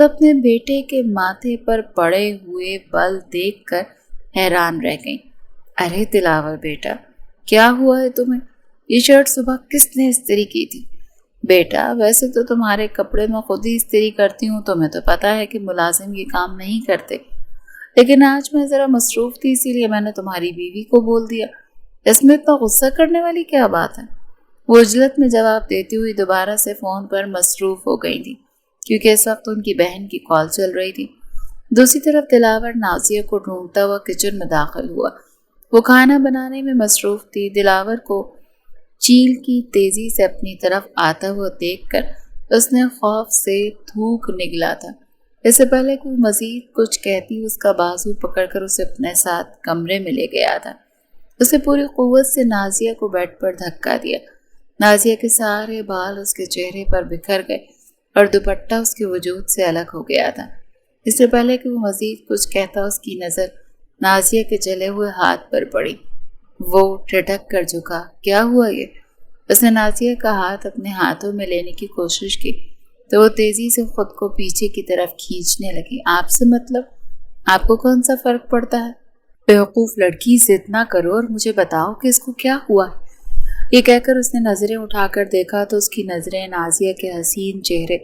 [SPEAKER 1] تو اپنے بیٹے کے ماتھے پر پڑے ہوئے بل دیکھ کر حیران رہ گئیں۔ ارے دلاور بیٹا، کیا ہوا ہے تمہیں؟ یہ شرٹ صبح کس نے استری کی تھی؟ بیٹا ویسے تو تمہارے کپڑے میں خود ہی استری کرتی ہوں، تمہیں تو پتا ہے کہ ملازم یہ کام نہیں کرتے، لیکن آج میں ذرا مصروف تھی اسی لیے میں نے تمہاری بیوی کو بول دیا۔ اس میں اتنا غصہ کرنے والی کیا بات ہے؟ وہ عجلت میں جواب دیتی ہوئی دوبارہ سے فون پر مصروف ہو گئی تھی، کیونکہ اس وقت ان کی بہن کی کال چل رہی تھی۔ دوسری طرف دلاور نازیہ کو ڈھونڈتا ہوا کچن میں داخل ہوا۔ وہ کھانا بنانے میں مصروف تھی۔ دلاور کو چیل کی تیزی سے اپنی طرف آتا ہوا دیکھ کر اس نے خوف سے تھوک نگلا تھا۔ اس سے پہلے کہ وہ مزید کچھ کہتی اس کا بازو پکڑ کر اسے اپنے ساتھ کمرے میں لے گیا تھا۔ اسے پوری قوت سے نازیہ کو بیڈ پر دھکا دیا۔ نازیہ کے سارے بال اس کے چہرے پر بکھر گئے اور دوپٹہ اس کے وجود سے الگ ہو گیا تھا۔ اس سے پہلے کہ وہ مزید کچھ کہتا اس کی نظر نازیہ کے جلے ہوئے ہاتھ پر پڑی۔ وہ ٹھٹک کر جھکا۔ کیا ہوا یہ؟ اس نے نازیہ کا ہاتھ اپنے ہاتھوں میں لینے کی کوشش کی تو وہ تیزی سے خود کو پیچھے کی طرف کھینچنے لگی۔ آپ سے مطلب؟ آپ کو کون سا فرق پڑتا ہے؟ بیوقوف لڑکی، ضد نہ کرو اور مجھے بتاؤ کہ اس کو کیا ہوا ہے۔ یہ کہہ کر اس نے نظریں اٹھا کر دیکھا تو اس کی نظریں نازیہ کے حسین چہرے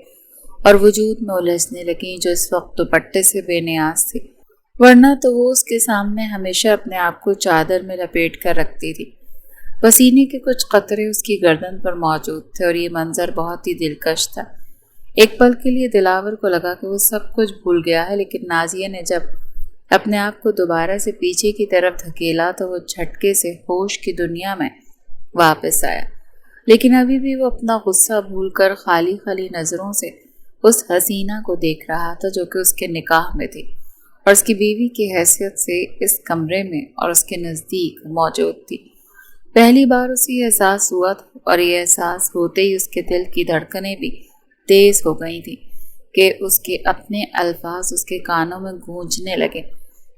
[SPEAKER 1] اور وجود میں الجھنے لگیں جو اس وقت دوپٹے سے بے نیاز تھی، ورنہ تو وہ اس کے سامنے ہمیشہ اپنے آپ کو چادر میں لپیٹ کر رکھتی تھی۔ پسینے کے کچھ قطرے اس کی گردن پر موجود تھے اور یہ منظر بہت ہی دلکش تھا۔ ایک پل کے لیے دلاور کو لگا کہ وہ سب کچھ بھول گیا ہے، لیکن نازیہ نے جب اپنے آپ کو دوبارہ سے پیچھے کی طرف دھکیلا تو وہ جھٹکے سے ہوش کی دنیا میں واپس آیا۔ لیکن ابھی بھی وہ اپنا غصہ بھول کر خالی خالی نظروں سے اس حسینہ کو دیکھ رہا تھا جو کہ اس کے نکاح میں تھی اور اس کی بیوی کی حیثیت سے اس کمرے میں اور اس کے نزدیک موجود تھی۔ پہلی بار اسے احساس ہوا تھا اور یہ احساس ہوتے ہی اس کے دل کی دھڑکنیں بھی تیز ہو گئی تھیں کہ اس کے اپنے الفاظ اس کے کانوں میں گونجنے لگے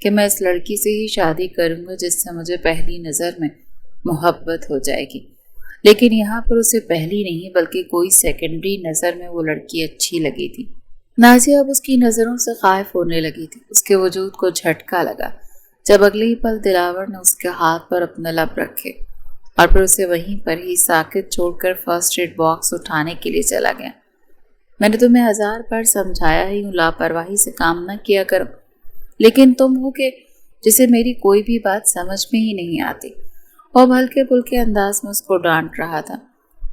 [SPEAKER 1] کہ میں اس لڑکی سے ہی شادی کروں گا جس سے مجھے پہلی نظر میں محبت ہو جائے گی۔ لیکن یہاں پر اسے پہلی نہیں بلکہ کوئی سیکنڈری نظر میں وہ لڑکی اچھی لگی تھی۔ نازیہ اب اس کی نظروں سے خائف ہونے لگی تھی۔ اس کے وجود کو جھٹکا لگا جب اگلے ہی پل دلاور نے اس کے ہاتھ پر اپنا لب رکھے اور پھر اسے وہیں پر ہی ساکت چھوڑ کر فرسٹ ایڈ باکس اٹھانے کے لیے چلا گیا۔ میں نے تمہیں 1000 بار سمجھایا ہی ہوں لاپرواہی سے کام نہ کیا کرو، لیکن تم ہو کہ جسے میری کوئی بھی بات سمجھ میں ہی نہیں آتی۔ اور ہلکے پھلکے انداز میں اس کو ڈانٹ رہا تھا۔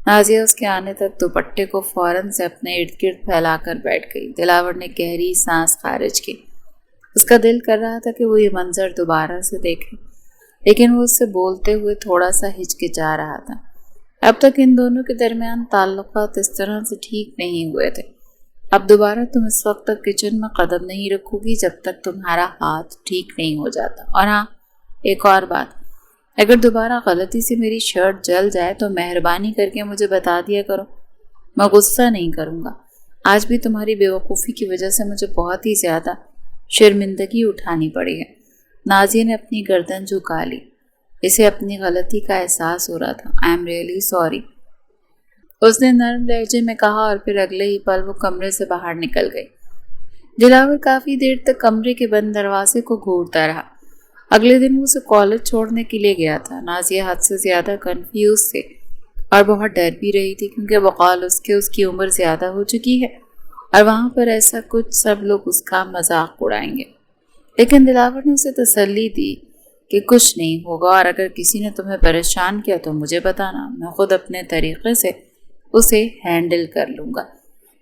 [SPEAKER 1] نازیہ اس کے آنے تک دوپٹے کو فوراً سے اپنے ارد گرد پھیلا کر بیٹھ گئی۔ دلاور نے گہری سانس خارج کی۔ اس کا دل کر رہا تھا کہ وہ یہ منظر دوبارہ سے دیکھے، لیکن وہ اس سے بولتے ہوئے تھوڑا سا ہچکچا رہا تھا۔ اب تک ان دونوں کے درمیان تعلقات اس طرح سے ٹھیک نہیں ہوئے تھے۔ اب دوبارہ تم اس وقت تک کچن میں قدم نہیں رکھو گی جب تک تمہارا ہاتھ ٹھیک نہیں ہو جاتا۔ اور ہاں، ایک اور بات، اگر دوبارہ غلطی سے میری شرٹ جل جائے تو مہربانی کر کے مجھے بتا دیا کرو، میں غصہ نہیں کروں گا۔ آج بھی تمہاری بے وقوفی کی وجہ سے مجھے بہت ہی زیادہ شرمندگی اٹھانی پڑی ہے۔ نازیہ نے اپنی گردن جھکا لی۔ اسے اپنی غلطی کا احساس ہو رہا تھا۔ آئی ایم ریئلی سوری، اس نے نرم لہجے میں کہا اور پھر اگلے ہی پل وہ کمرے سے باہر نکل گئی۔ دلاور کافی دیر تک کمرے کے بند دروازے کو گھورتا رہا۔ اگلے دن وہ اسے کالج چھوڑنے کے لیے گیا تھا۔ نازیہ حد سے زیادہ کنفیوز تھے اور بہت ڈر بھی رہی تھی کیونکہ بقول اس کی عمر زیادہ ہو چکی ہے اور وہاں پر ایسا کچھ سب لوگ اس کا مذاق اڑائیں گے۔ لیکن دلاور نے اسے تسلی دی کہ کچھ نہیں ہوگا اور اگر کسی نے تمہیں پریشان کیا تو مجھے بتانا، میں خود اپنے طریقے سے اسے ہینڈل کر لوں گا۔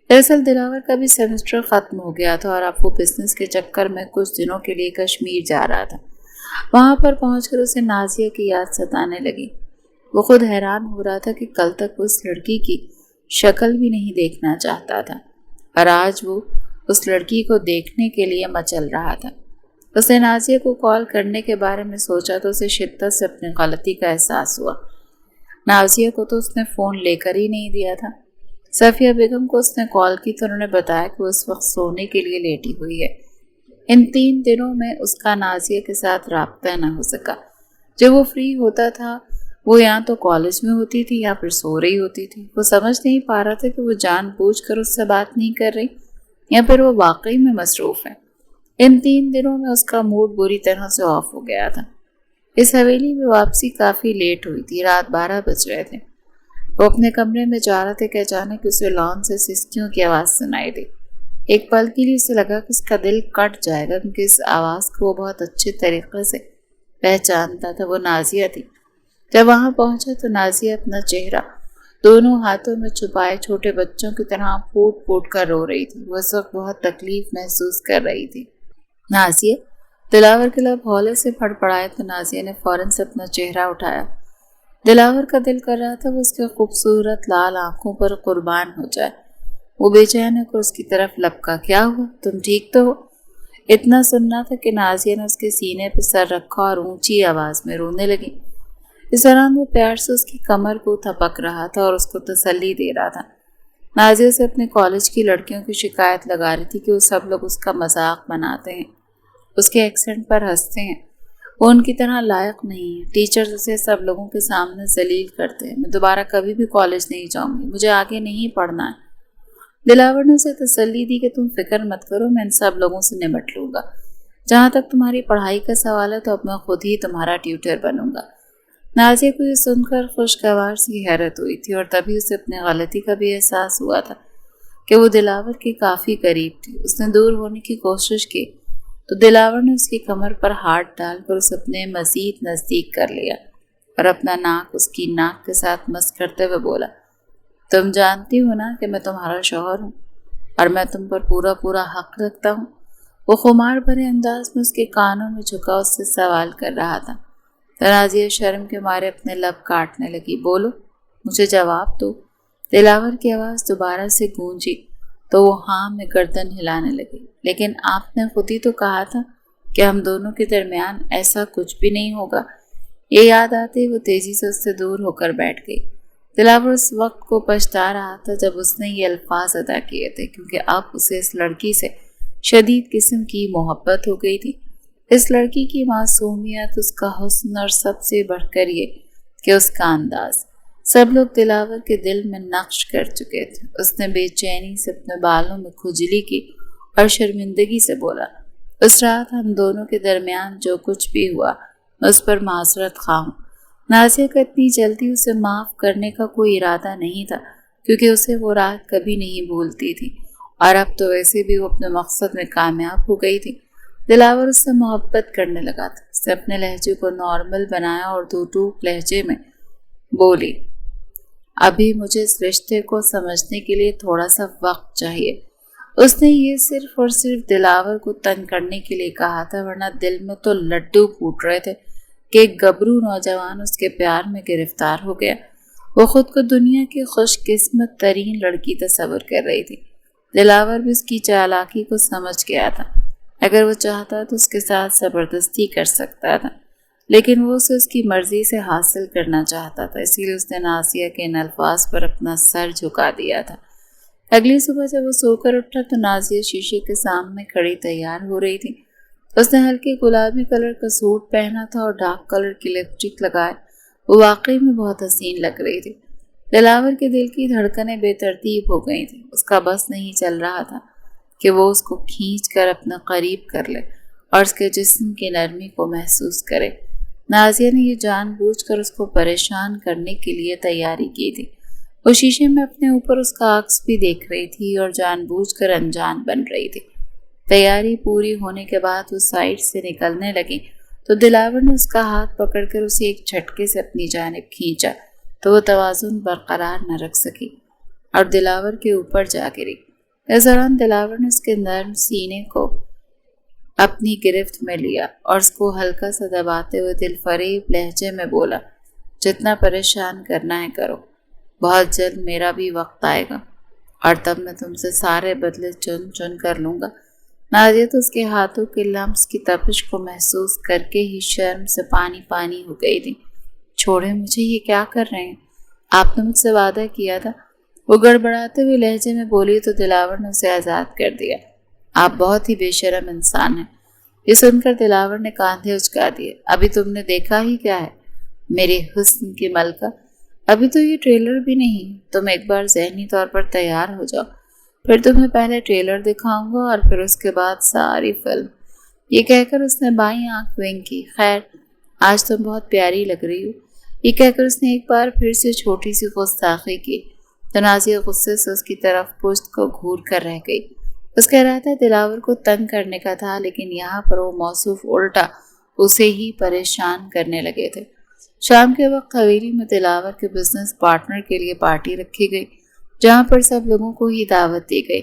[SPEAKER 1] دراصل دلاور کا بھی سیمسٹر ختم ہو گیا تھا اور اب وہ بزنس کے چکر میں کچھ دنوں کے لیے کشمیر جا رہا تھا۔ وہاں پر پہنچ کر اسے نازیہ کی یاد ستانے لگی۔ وہ خود حیران ہو رہا تھا کہ کل تک وہ اس لڑکی کی شکل بھی نہیں دیکھنا چاہتا تھا اور آج وہ اس لڑکی کو دیکھنے کے لیے مچل رہا تھا۔ اسے نازیہ کو کال کرنے کے بارے میں سوچا تو اسے شدت سے اپنی غلطی کا احساس ہوا۔ نازیہ کو تو اس نے فون لے کر ہی نہیں دیا تھا۔ صفیہ بیگم کو اس نے کال کی تو انہوں نے بتایا کہ وہ اس وقت سونے کے لیے لیٹی ہوئی ہے۔ ان 3 دنوں میں اس کا نازیہ کے ساتھ رابطہ نہ ہو سکا۔ جب وہ فری ہوتا تھا وہ یا تو کالج میں ہوتی تھی یا پھر سو رہی ہوتی تھی۔ وہ سمجھ نہیں پا رہا تھا کہ وہ جان بوجھ کر اس سے بات نہیں کر رہی یا پھر وہ واقعی میں مصروف ہے؟ ان 3 دنوں میں اس کا موڈ بری طرح سے آف ہو گیا تھا۔ اس حویلی میں واپسی کافی لیٹ ہوئی تھی، رات 12 بج رہے تھے۔ وہ اپنے کمرے میں جا رہا تھا کہ اچانک اسے لان سے سسکیوں کی آواز سنائی دی۔ ایک پل کے لیے اسے لگا کہ اس کا دل کٹ جائے گا، کیونکہ اس آواز کو وہ بہت اچھے طریقے سے پہچانتا تھا۔ وہ نازیہ تھی۔ جب وہاں پہنچا تو نازیہ اپنا چہرہ دونوں ہاتھوں میں چھپائے چھوٹے بچوں کی طرح پھوٹ پھوٹ کر رو رہی تھی۔ وہ اس وقت بہت تکلیف محسوس کر رہی تھی۔ نازیہ، دلاور کے لب ہولے سے پھڑ پڑائے تو نازیہ نے فوراً سے اپنا چہرہ اٹھایا۔ دلاور کا دل کر رہا تھا وہ اس کے خوبصورت لال آنکھوں پر قربان ہو جائے۔ وہ بے چین ہو کر اس کی طرف لپکا۔ کیا ہوا؟ تم ٹھیک تو ہو؟ اتنا سننا تھا کہ نازیہ نے اس کے سینے پہ سر رکھا اور اونچی آواز میں رونے لگی۔ اس دوران وہ پیار سے اس کی کمر کو تھپک رہا تھا اور اس کو تسلی دے رہا تھا۔ نازیہ سے اپنے کالج کی لڑکیوں کی شکایت لگا رہی تھی کہ وہ سب لوگ اس کا مذاق بناتے ہیں، اس کے ایکسنٹ پر ہنستے ہیں، وہ ان کی طرح لائق نہیں ہے، ٹیچرز اسے سب لوگوں کے سامنے ذلیل کرتے ہیں۔ میں دوبارہ کبھی بھی کالج نہیں جاؤں گی، مجھے آگے نہیں پڑھنا ہے۔ دلاور نے اسے تسلی دی کہ تم فکر مت کرو، میں ان سب لوگوں سے نمٹ لوں گا۔ جہاں تک تمہاری پڑھائی کا سوال ہے تو اب میں خود ہی تمہارا ٹیوٹر بنوں گا۔ نازیہ کو یہ سن کر خوشگوار سی حیرت ہوئی تھی اور تبھی اسے اپنے غلطی کا بھی احساس ہوا تھا کہ وہ دلاور کے کافی قریب تھی۔ اس نے دور ہونے کی کوشش کی تو دلاور نے اس کی کمر پر ہاتھ ڈال کر اسے اپنے مزید نزدیک کر لیا اور اپنا ناک اس کی ناک کے ساتھ مس کرتے ہوئے بولا، تم جانتی ہو نا کہ میں تمہارا شوہر ہوں اور میں تم پر پورا حق رکھتا ہوں۔ وہ خمار بھرے انداز میں اس کے کانوں میں جھکا اس سے سوال کر رہا تھا۔ نازیہ شرم کے مارے اپنے لب کاٹنے لگی۔ بولو، مجھے جواب دو۔ دلاور کی آواز دوبارہ سے گونجی تو وہ ہاں میں گردن ہلانے لگی۔ لیکن آپ نے خود ہی تو کہا تھا کہ ہم دونوں کے درمیان ایسا کچھ بھی نہیں ہوگا۔ یہ یاد آتے وہ تیزی سے اس سے دور ہو کر بیٹھ گئی۔ دلاور اس وقت کو پچھتا رہا تھا جب اس نے یہ الفاظ ادا کیے تھے، کیونکہ اب اسے اس لڑکی سے شدید قسم کی محبت ہو گئی تھی۔ اس لڑکی کی معصومیت، اس کا حسن اور سب سے بڑھ کر یہ کہ اس کا انداز، سب لوگ دلاور کے دل میں نقش کر چکے تھے۔ اس نے بے چینی سے اپنے بالوں میں کھجلی کی اور شرمندگی سے بولا، اس رات ہم دونوں کے درمیان جو کچھ بھی ہوا میں اس پر معذرت خواہ ہوں۔ نازیہ کا اتنی جلدی اسے معاف کرنے کا کوئی ارادہ نہیں تھا، کیونکہ اسے وہ رات کبھی نہیں بھولتی تھی اور اب تو ویسے بھی وہ اپنے مقصد میں کامیاب ہو گئی تھی۔ دلاور اس سے محبت کرنے لگا تھا۔ اس نے اپنے لہجے کو نارمل بنایا اور دو ٹوک لہجے میں بولی، ابھی مجھے اس رشتے کو سمجھنے کے لیے تھوڑا سا وقت چاہیے۔ اس نے یہ صرف اور صرف دلاور کو تنگ کرنے کے لیے کہا تھا، ورنہ دل میں تو لڈو پھوٹ رہے تھے کہ ایک گبرو نوجوان اس کے پیار میں گرفتار ہو گیا۔ وہ خود کو دنیا کی خوش قسمت ترین لڑکی تصور کر رہی تھی۔ دلاور بھی اس کی چالاکی کو سمجھ گیا تھا۔ اگر وہ چاہتا تو اس کے ساتھ زبردستی کر سکتا تھا، لیکن وہ اسے اس کی مرضی سے حاصل کرنا چاہتا تھا، اسی لیے اس نے نازیہ کے ان الفاظ پر اپنا سر جھکا دیا تھا۔ اگلی صبح جب وہ سو کر اٹھا تو نازیہ شیشے کے سامنے کھڑی تیار ہو رہی تھی۔ اس نے ہلکے گلابی کلر کا سوٹ پہنا تھا اور ڈارک کلر کی لپسٹک لگائے۔ وہ واقعی میں بہت حسین لگ رہی تھی۔ دلاور کے دل کی دھڑکنیں بے ترتیب ہو گئی تھیں۔ اس کا بس نہیں چل رہا تھا کہ وہ اس کو کھینچ کر اپنا قریب کر لے اور اس کے جسم کی نرمی کو محسوس کرے۔ نازیہ نے یہ جان بوجھ کر اس کو پریشان کرنے کے لیے تیاری کی تھی۔ وہ شیشے میں اپنے اوپر اس کا عکس بھی دیکھ رہی تھی اور جان بوجھ کر انجان بن رہی تھی۔ تیاری پوری ہونے کے بعد وہ سائڈ سے نکلنے لگی تو دلاور نے اس کا ہاتھ پکڑ کر اسے ایک جھٹکے سے اپنی جانب کھینچا تو وہ توازن برقرار نہ رکھ سکی اور دلاور کے اوپر جا گری۔ اس دوران دلاور نے اس کے نرم سینے کو اپنی گرفت میں لیا اور اس کو ہلکا سا دباتے ہوئے دل فریب لہجے میں بولا، جتنا پریشان کرنا ہے کرو، بہت جلد میرا بھی وقت آئے گا اور تب میں تم سے سارے بدلے چن چن کر لوں گا۔ نازیہ تو اس کے ہاتھوں کے لمس کی تپش کو محسوس کر کے ہی شرم سے پانی پانی ہو گئی تھی۔ چھوڑے مجھے، یہ کیا کر رہے ہیں؟ آپ نے مجھ سے وعدہ کیا تھا، وہ گڑبڑاتے ہوئے لہجے میں بولی تو دلاور نے اسے آزاد کر دیا۔ آپ بہت ہی بے شرم انسان ہیں۔ یہ سن کر دلاور نے کاندھے اچکا دیے۔ ابھی تم نے دیکھا ہی کیا ہے میرے حسن کی ملکہ، ابھی تو یہ ٹریلر بھی نہیں، تم ایک بار ذہنی طور پر تیار ہو جاؤ، پھر تمہیں پہلے ٹریلر دکھاؤں گا اور پھر اس کے بعد ساری فلم۔ یہ کہہ کر اس نے بائیں آنکھ ونک کی۔ خیر، آج تم بہت پیاری لگ رہی ہو۔ یہ کہہ کر اس نے ایک بار پھر سے چھوٹی سی گستاخی کی تو نازیہ غصے سے اس کی طرف پشت کو گھور کر رہ گئی۔ اس کا ارادہ دلاور کو تنگ کرنے کا تھا، لیکن یہاں پر وہ موصوف الٹا اسے ہی پریشان کرنے لگے تھے۔ شام کے وقت حویلی میں دلاور کے بزنس پارٹنر کے لیے پارٹی رکھی گئی، جہاں پر سب لوگوں کو ہی دعوت دی گئی۔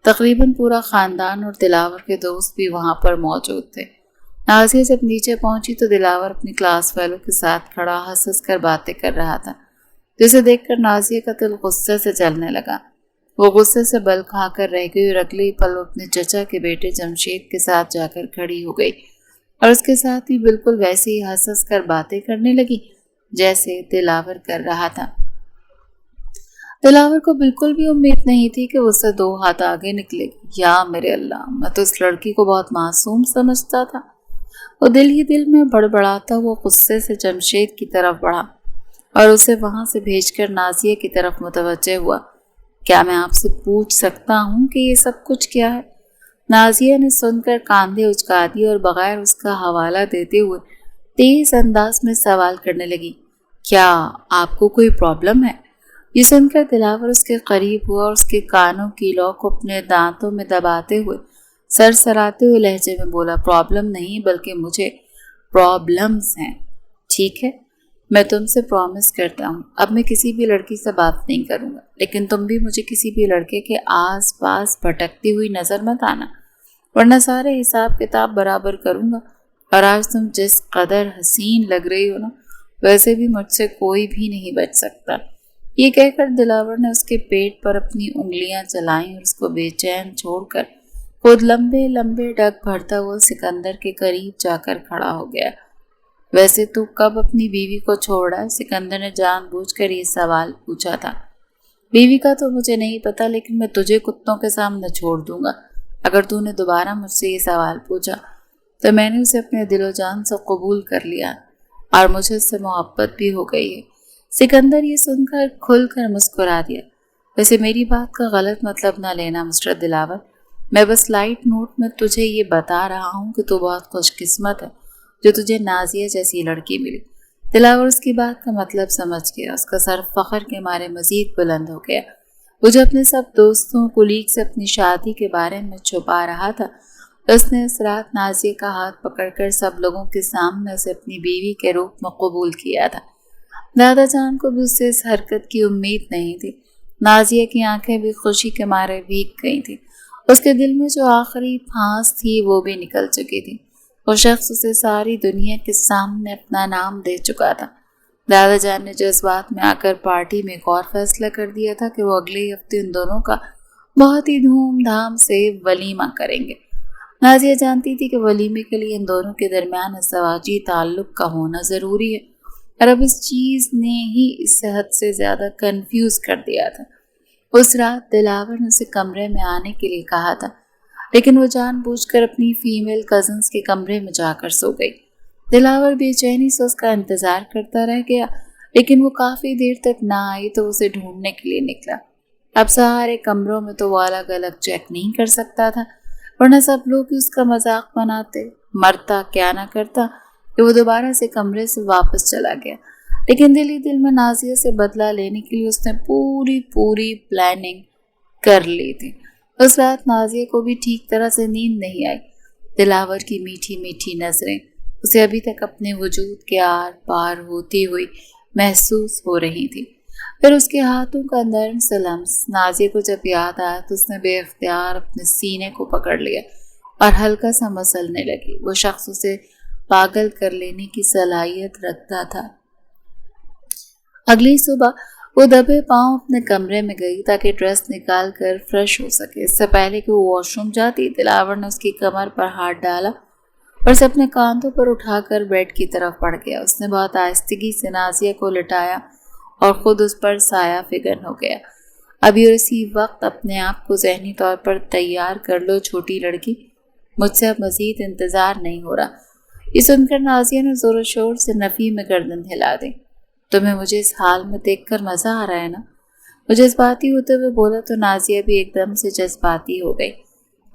[SPEAKER 1] تقریباً پورا خاندان اور دلاور کے دوست بھی وہاں پر موجود تھے۔ نازیہ جب نیچے پہنچی تو دلاور اپنی کلاس فیلو کے ساتھ کھڑا ہنس کر باتیں کر رہا تھا، جسے دیکھ کر نازیہ کا دل غصے سے جلنے لگا۔ وہ غصے سے بل کھا کر رہ گئی اور اگلے ہی پل وہ اپنے چچا کے بیٹے جمشید کے ساتھ جا کر کھڑی ہو گئی اور اس کے ساتھ بھی بالکل ویسے ہی ہنس کر باتیں کرنے لگی جیسے دلاور کر رہا تھا۔ دلاور کو بالکل بھی امید نہیں تھی کہ اس سے 2 ہاتھ آگے نکلے گی۔ یا میرے اللہ، میں تو اس لڑکی کو بہت معصوم سمجھتا تھا۔ وہ دل ہی دل میں بڑبڑاتا وہ غصے سے جمشید کی طرف بڑھا اور اسے وہاں سے بھیج کر نازیہ کی طرف متوجہ ہوا۔ کیا میں آپ سے پوچھ سکتا ہوں کہ یہ سب کچھ کیا ہے؟ نازیہ نے سن کر کاندھے اچکا دی اور بغیر اس کا حوالہ دیتے ہوئے تیز انداز میں سوال کرنے لگی، کیا آپ کو کوئی پرابلم ہے؟ یہ سن کر دلاور اس کے قریب ہوا اور اس کے کانوں کی لو کو اپنے دانتوں میں دباتے ہوئے سر سراتے ہوئے لہجے میں بولا، پرابلم نہیں بلکہ مجھے پرابلمز ہیں۔ ٹھیک ہے، میں تم سے پرومس کرتا ہوں اب میں کسی بھی لڑکی سے بات نہیں کروں گا، لیکن تم بھی مجھے کسی بھی لڑکے کے آس پاس بھٹکتی ہوئی نظر مت آنا، ورنہ سارے حساب کتاب برابر کروں گا۔ اور آج تم جس قدر حسین لگ رہی ہو نا، ویسے بھی مجھ سے کوئی بھی نہیں بچ سکتا۔ یہ کہہ کر دلاور نے اس کے پیٹ پر اپنی انگلیاں چلائیں اور اس کو بے چین چھوڑ کر خود لمبے لمبے ڈگ بھرتا ہوا سکندر کے قریب جا کر کھڑا ہو گیا۔ ویسے تو کب اپنی بیوی کو چھوڑا؟ سکندر نے جان بوجھ کر یہ سوال پوچھا تھا۔ بیوی کا تو مجھے نہیں پتا، لیکن میں تجھے کتوں کے سامنے چھوڑ دوں گا اگر تو نے دوبارہ مجھ سے یہ سوال پوچھا۔ تو میں نے اسے اپنے دل و جان سے قبول کر لیا اور مجھے اس سے محبت بھی ہو گئی ہے۔ سکندر یہ سن کر کھل کر مسکرا دیا۔ ویسے میری بات کا غلط مطلب نہ لینا مسٹر دلاور، میں بس لائٹ نوٹ میں تجھے یہ بتا رہا ہوں کہ تو بہت خوش قسمت ہے جو تجھے نازیہ جیسی لڑکی ملی۔ دلاور اس کی بات کا مطلب سمجھ گیا۔ اس کا سر فخر کے مارے مزید بلند ہو گیا۔ وہ جو اپنے سب دوستوں کولیگ سے اپنی شادی کے بارے میں چھپا رہا تھا، اس نے اس رات نازیہ کا ہاتھ پکڑ کر سب لوگوں کے سامنے اسے اپنی بیوی کے روپ میں قبول کیا تھا۔ دادا جان کو بھی اس سے اس حرکت کی امید نہیں تھی۔ نازیہ کی آنکھیں بھی خوشی کے مارے بھیگ گئی تھیں۔ اس کے دل میں جو آخری پھانس تھی وہ بھی نکل چکی تھی۔ وہ شخص اسے ساری دنیا کے سامنے اپنا نام دے چکا تھا۔ دادا جان نے جذبات میں آ کر پارٹی میں ایک اور فیصلہ کر دیا تھا کہ وہ اگلے ہفتے ان دونوں کا بہت ہی دھوم دھام سے ولیمہ کریں گے۔ نازیہ جانتی تھی کہ ولیمے کے لیے ان دونوں کے درمیان ازدواجی تعلق کا ہونا ضروری ہے، اور اب اس چیز نے ہی اس حد سے زیادہ کنفیوز کر دیا تھا۔ اس رات دلاور نے اسے کمرے میں آنے کے لیے کہا تھا، لیکن وہ جان بوجھ کر اپنی فیمیل کزنز کے کمرے میں جا کر سو گئی۔ دلاور بے چینی سے اس کا انتظار کرتا رہ گیا، لیکن وہ کافی دیر تک نہ آئی تو اسے ڈھونڈنے کے لیے نکلا۔ اب سارے کمروں میں تو وہ الگ الگ چیک نہیں کر سکتا تھا، ورنہ سب لوگ اس کا مذاق بناتے۔ مرتا کیا نہ کرتا کہ وہ دوبارہ سے کمرے سے واپس چلا گیا، لیکن دل ہی دل میں نازیہ سے بدلہ لینے کے لیے اس نے پوری پلاننگ کر لی تھی۔ اس رات نازیہ کو بھی ٹھیک طرح سے نیند نہیں آئی۔ دلاور کی میٹھی میٹھی نظریں اسے ابھی تک اپنے وجود کے آر پار ہوتی ہوئی محسوس ہو رہی تھی۔ پھر اس کے ہاتھوں کا نرم سا لمس نازیہ کو جب یاد آیا تو اس نے بے اختیار اپنے سینے کو پکڑ لیا اور ہلکا سا مسلنے لگی۔ وہ شخص اسے پاگل کر لینے کی صلاحیت رکھتا تھا۔ اگلی صبح وہ دبے پاؤں اپنے کمرے میں گئی تاکہ ڈریس نکال کر فریش ہو سکے۔ اس سے پہلے کہ وہ واش روم جاتی، دلاور نے اس کی کمر پر ہاتھ ڈالا اور اسے اپنے کاندھوں پر اٹھا کر بیڈ کی طرف بڑھ گیا۔ اس نے بہت آہستگی سے نازیہ کو لٹایا اور خود اس پر سایہ فگن ہو گیا۔ ابھی اور اسی وقت اپنے آپ کو ذہنی طور پر تیار کر لو چھوٹی لڑکی، مجھ سے اب مزید انتظار نہیں ہو رہا۔ یہ سن کر نازیہ نے زور و شور سے نفی میں گردن ہلا دی۔ تمہیں مجھے اس حال میں دیکھ کر مزہ آ رہا ہے نا؟ وہ جذباتی ہوتے ہوئے بولا تو نازیہ بھی ایک دم سے جذباتی ہو گئی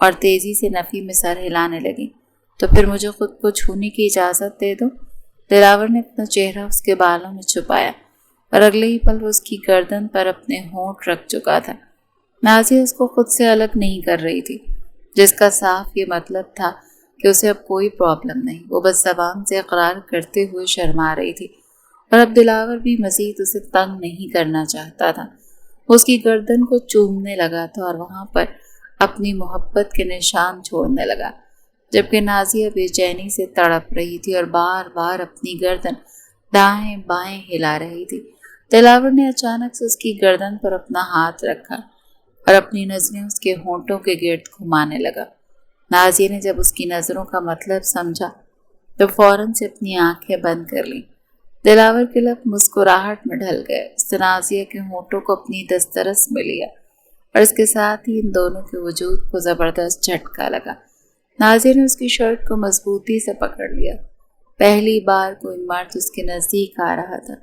[SPEAKER 1] اور تیزی سے نفی میں سر ہلانے لگی۔ تو پھر مجھے خود کو چھونے کی اجازت دے دو۔ دلاور نے اپنا چہرہ اس کے بالوں میں چھپایا اور اگلے ہی پل وہ اس کی گردن پر اپنے ہونٹ رکھ چکا تھا۔ نازیہ اس کو خود سے الگ نہیں کر رہی تھی، جس کا صاف یہ مطلب تھا کہ اسے اب کوئی پرابلم نہیں۔ وہ بس زبان سے اقرار کرتے ہوئے شرما رہی تھی اور اب دلاور بھی مزید اسے تنگ نہیں کرنا چاہتا تھا۔ وہ اس کی گردن کو چومنے لگا تھا اور وہاں پر اپنی محبت کے نشان چھوڑنے لگا، جبکہ نازیہ بے چینی سے تڑپ رہی تھی اور بار بار اپنی گردن دائیں بائیں ہلا رہی تھی۔ دلاور نے اچانک سے اس کی گردن پر اپنا ہاتھ رکھا اور اپنی نظریں اس کے ہونٹوں کے گرد گھمانے لگا۔ نازیہ نے جب اس کی نظروں کا مطلب سمجھا تو فوراً سے اپنی آنکھیں بند کر لیں۔ دلاور کے لب مسکراہٹ میں ڈھل گئے۔ اس نے نازیہ کے ہونٹوں کو اپنی دسترس میں لیا اور اس کے ساتھ ہی ان دونوں کے وجود کو زبردست جھٹکا لگا۔ نازیہ نے اس کی شرٹ کو مضبوطی سے پکڑ لیا۔ پہلی بار کوئی مرد اس کے نزدیک آ رہا تھا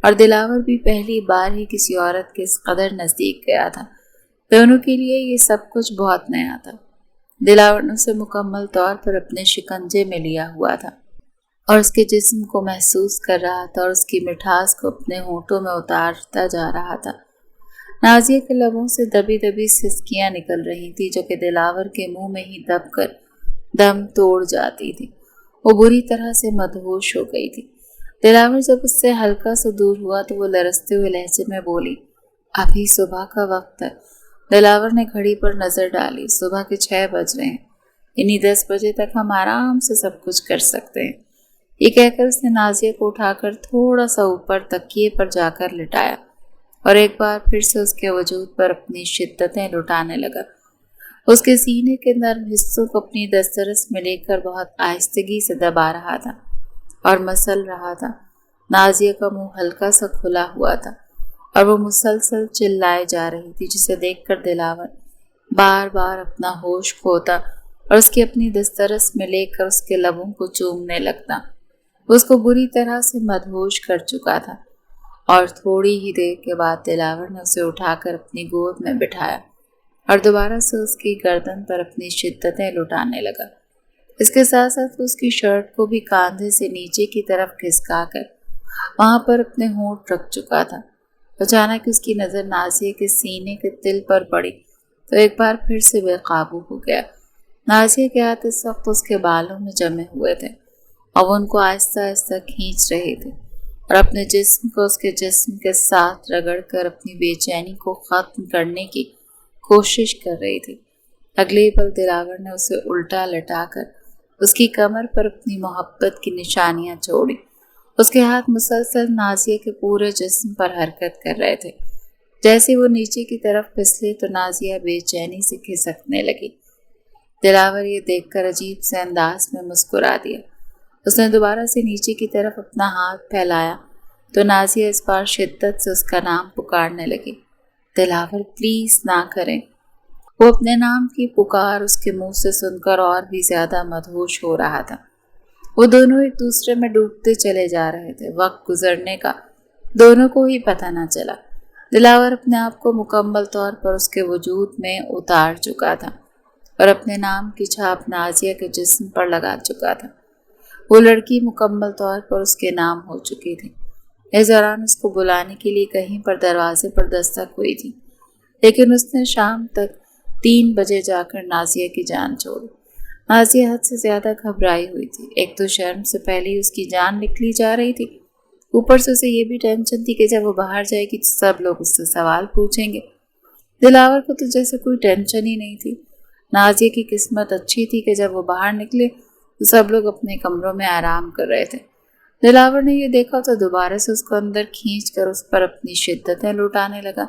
[SPEAKER 1] اور دلاور بھی پہلی بار ہی کسی عورت کے اس قدر نزدیک گیا تھا۔ دونوں کے لیے یہ سب کچھ بہت نیا تھا۔ دلاور نے اسے مکمل طور پر اپنے شکنجے میں لیا ہوا تھا اور اس کے جسم کو محسوس کر رہا تھا اور اس کی مٹھاس کو اپنے ہونٹوں میں اتارتا جا رہا تھا۔ نازیہ کے لبوں سے دبی دبی سسکیاں نکل رہی تھی جو کہ دلاور کے منہ میں ہی دب کر دم توڑ جاتی تھی۔ وہ بری طرح سے مدہوش ہو گئی تھی۔ دلاور جب اس سے ہلکا سا دور ہوا تو وہ لرزتے ہوئے لہجے میں بولی، ابھی صبح کا وقت ہے۔ دلاور نے گھڑی پر نظر ڈالی۔ صبح کے 6 بج رہے ہیں، یعنی 10 بجے تک ہم آرام سے سب کچھ کر سکتے ہیں۔ یہ کہہ کر اس نے نازیہ کو اٹھا کر تھوڑا سا اوپر تکیے پر جا کر لٹایا اور ایک بار پھر سے اس کے وجود پر اپنی شدتیں لٹانے لگا۔ اس کے سینے کے نرم حصوں کو اپنی دسترس میں لے کر بہت آہستگی سے دبا رہا تھا اور مسل رہا تھا۔ نازیہ کا منہ ہلکا سا کھلا ہوا تھا اور وہ مسلسل چلائے جا رہی تھی، جسے دیکھ کر دلاور بار بار اپنا ہوش کھوتا اور اس کی اپنی دسترس میں لے کر اس کے لبوں کو چومنے لگتا۔ وہ اس کو بری طرح سے مدہوش کر چکا تھا اور تھوڑی ہی دیر کے بعد دلاور نے اسے اٹھا کر اپنی گود میں بٹھایا اور دوبارہ سے اس کی گردن پر اپنی شدتیں لٹانے لگا۔ اس کے ساتھ ساتھ اس کی شرٹ کو بھی کاندھے سے نیچے کی طرف کھسکا کر وہاں پر اپنے ہونٹ رکھ چکا تھا۔ اچانک اس کی نظر نازیہ کے سینے کے تل پر پڑی تو ایک بار پھر سے بے قابو ہو گیا۔ نازیہ کے ہاتھ اس وقت اس کے بالوں میں جمے ہوئے تھے اور وہ ان کو آہستہ آہستہ کھینچ رہے تھے اور اپنے جسم کو اس کے جسم کے ساتھ رگڑ کر اپنی بے چینی کو ختم کرنے کی کوشش کر رہی تھی۔ اگلے ہی پل دلاور نے اسے الٹا لٹا کر اس کی کمر پر اپنی محبت کی نشانیاں چھوڑی۔ اس کے ہاتھ مسلسل نازیہ کے پورے جسم پر حرکت کر رہے تھے۔ جیسے وہ نیچے کی طرف پھسلے تو نازیہ بے چینی سے کھسکنے لگی۔ دلاور یہ دیکھ کر عجیب سے انداز میں مسکرا دیا۔ اس نے دوبارہ سے نیچے کی طرف اپنا ہاتھ پھیلایا تو نازیہ اس بار شدت سے اس کا نام پکارنے لگی۔ دلاور پلیز نہ کریں۔ وہ اپنے نام کی پکار اس کے منہ سے سن کر اور بھی زیادہ مدہوش ہو رہا تھا۔ وہ دونوں ایک دوسرے میں ڈوبتے چلے جا رہے تھے۔ وقت گزرنے کا دونوں کو ہی پتہ نہ چلا۔ دلاور اپنے آپ کو مکمل طور پر اس کے وجود میں اتار چکا تھا اور اپنے نام کی چھاپ نازیہ کے جسم پر لگا چکا تھا۔ وہ لڑکی مکمل طور پر اس کے نام ہو چکی تھی۔ اس دوران اس کو بلانے کے لیے کہیں پر دروازے پر دستک ہوئی تھی، لیکن اس نے شام تک 3 بجے جا کر نازیہ کی جان چھوڑی۔ نازیہ حد سے زیادہ گھبرائی ہوئی تھی۔ ایک تو شرم سے پہلے ہی اس کی جان نکلی جا رہی تھی، اوپر سے اسے یہ بھی ٹینشن تھی کہ جب وہ باہر جائے گی تو سب لوگ اس سے سوال پوچھیں گے۔ دلاور کو تو جیسے کوئی ٹینشن ہی نہیں تھی۔ نازیہ کی قسمت اچھی تھی کہ جب وہ باہر نکلے تو سب لوگ اپنے کمروں میں آرام کر رہے تھے۔ دلاور نے یہ دیکھا تو دوبارہ سے اس کو اندر کھینچ کر اس پر اپنی شدتیں لٹانے لگا۔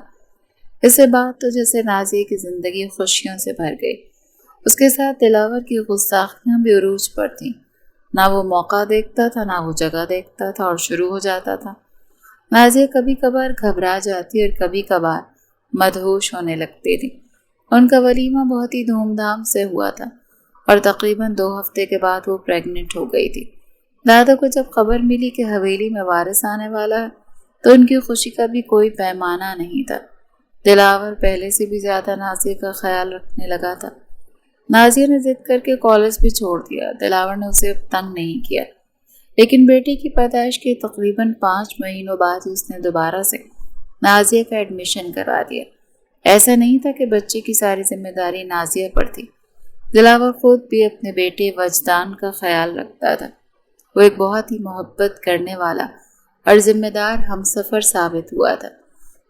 [SPEAKER 1] اس کے بعد تو جیسے نازیہ کی زندگی خوشیوں سے بھر گئی۔ اس کے ساتھ دلاور کی گستاخیاں بھی عروج پر تھیں۔ نہ وہ موقع دیکھتا تھا، نہ وہ جگہ دیکھتا تھا اور شروع ہو جاتا تھا۔ نازیہ کبھی کبھار گھبرا جاتی اور کبھی کبھار مدہوش ہونے لگتی تھی۔ ان کا ولیمہ بہت ہی دھوم دھام سے ہوا تھا اور تقریباً 2 ہفتے کے بعد وہ پریگننٹ ہو گئی تھی۔ دادا کو جب خبر ملی کہ حویلی میں وارث آنے والا ہے تو ان کی خوشی کا بھی کوئی پیمانہ نہیں تھا۔ دلاور پہلے سے بھی زیادہ نازیہ کا خیال رکھنے لگا تھا۔ نازیہ نے ضد کر کے کالج بھی چھوڑ دیا۔ دلاور نے اسے اب تنگ نہیں کیا، لیکن بیٹی کی پیدائش کے تقریباً 5 مہینوں بعد ہی اس نے دوبارہ سے نازیہ کا ایڈمیشن کروا دیا۔ ایسا نہیں تھا کہ بچے کی ساری ذمہ داری نازیہ پر تھی۔ دلاور خود بھی اپنے بیٹے وجدان کا خیال رکھتا تھا۔ وہ ایک بہت ہی محبت کرنے والا اور ذمہ دار ہمسفر ثابت ہوا تھا،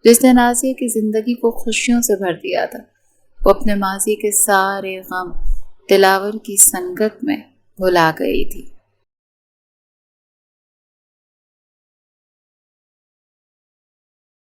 [SPEAKER 1] جس نے نازیہ کی زندگی کو خوشیوں سے بھر دیا تھا۔ وہ اپنے ماضی کے سارے غم دلاور کی سنگت میں بھلا گئی تھی۔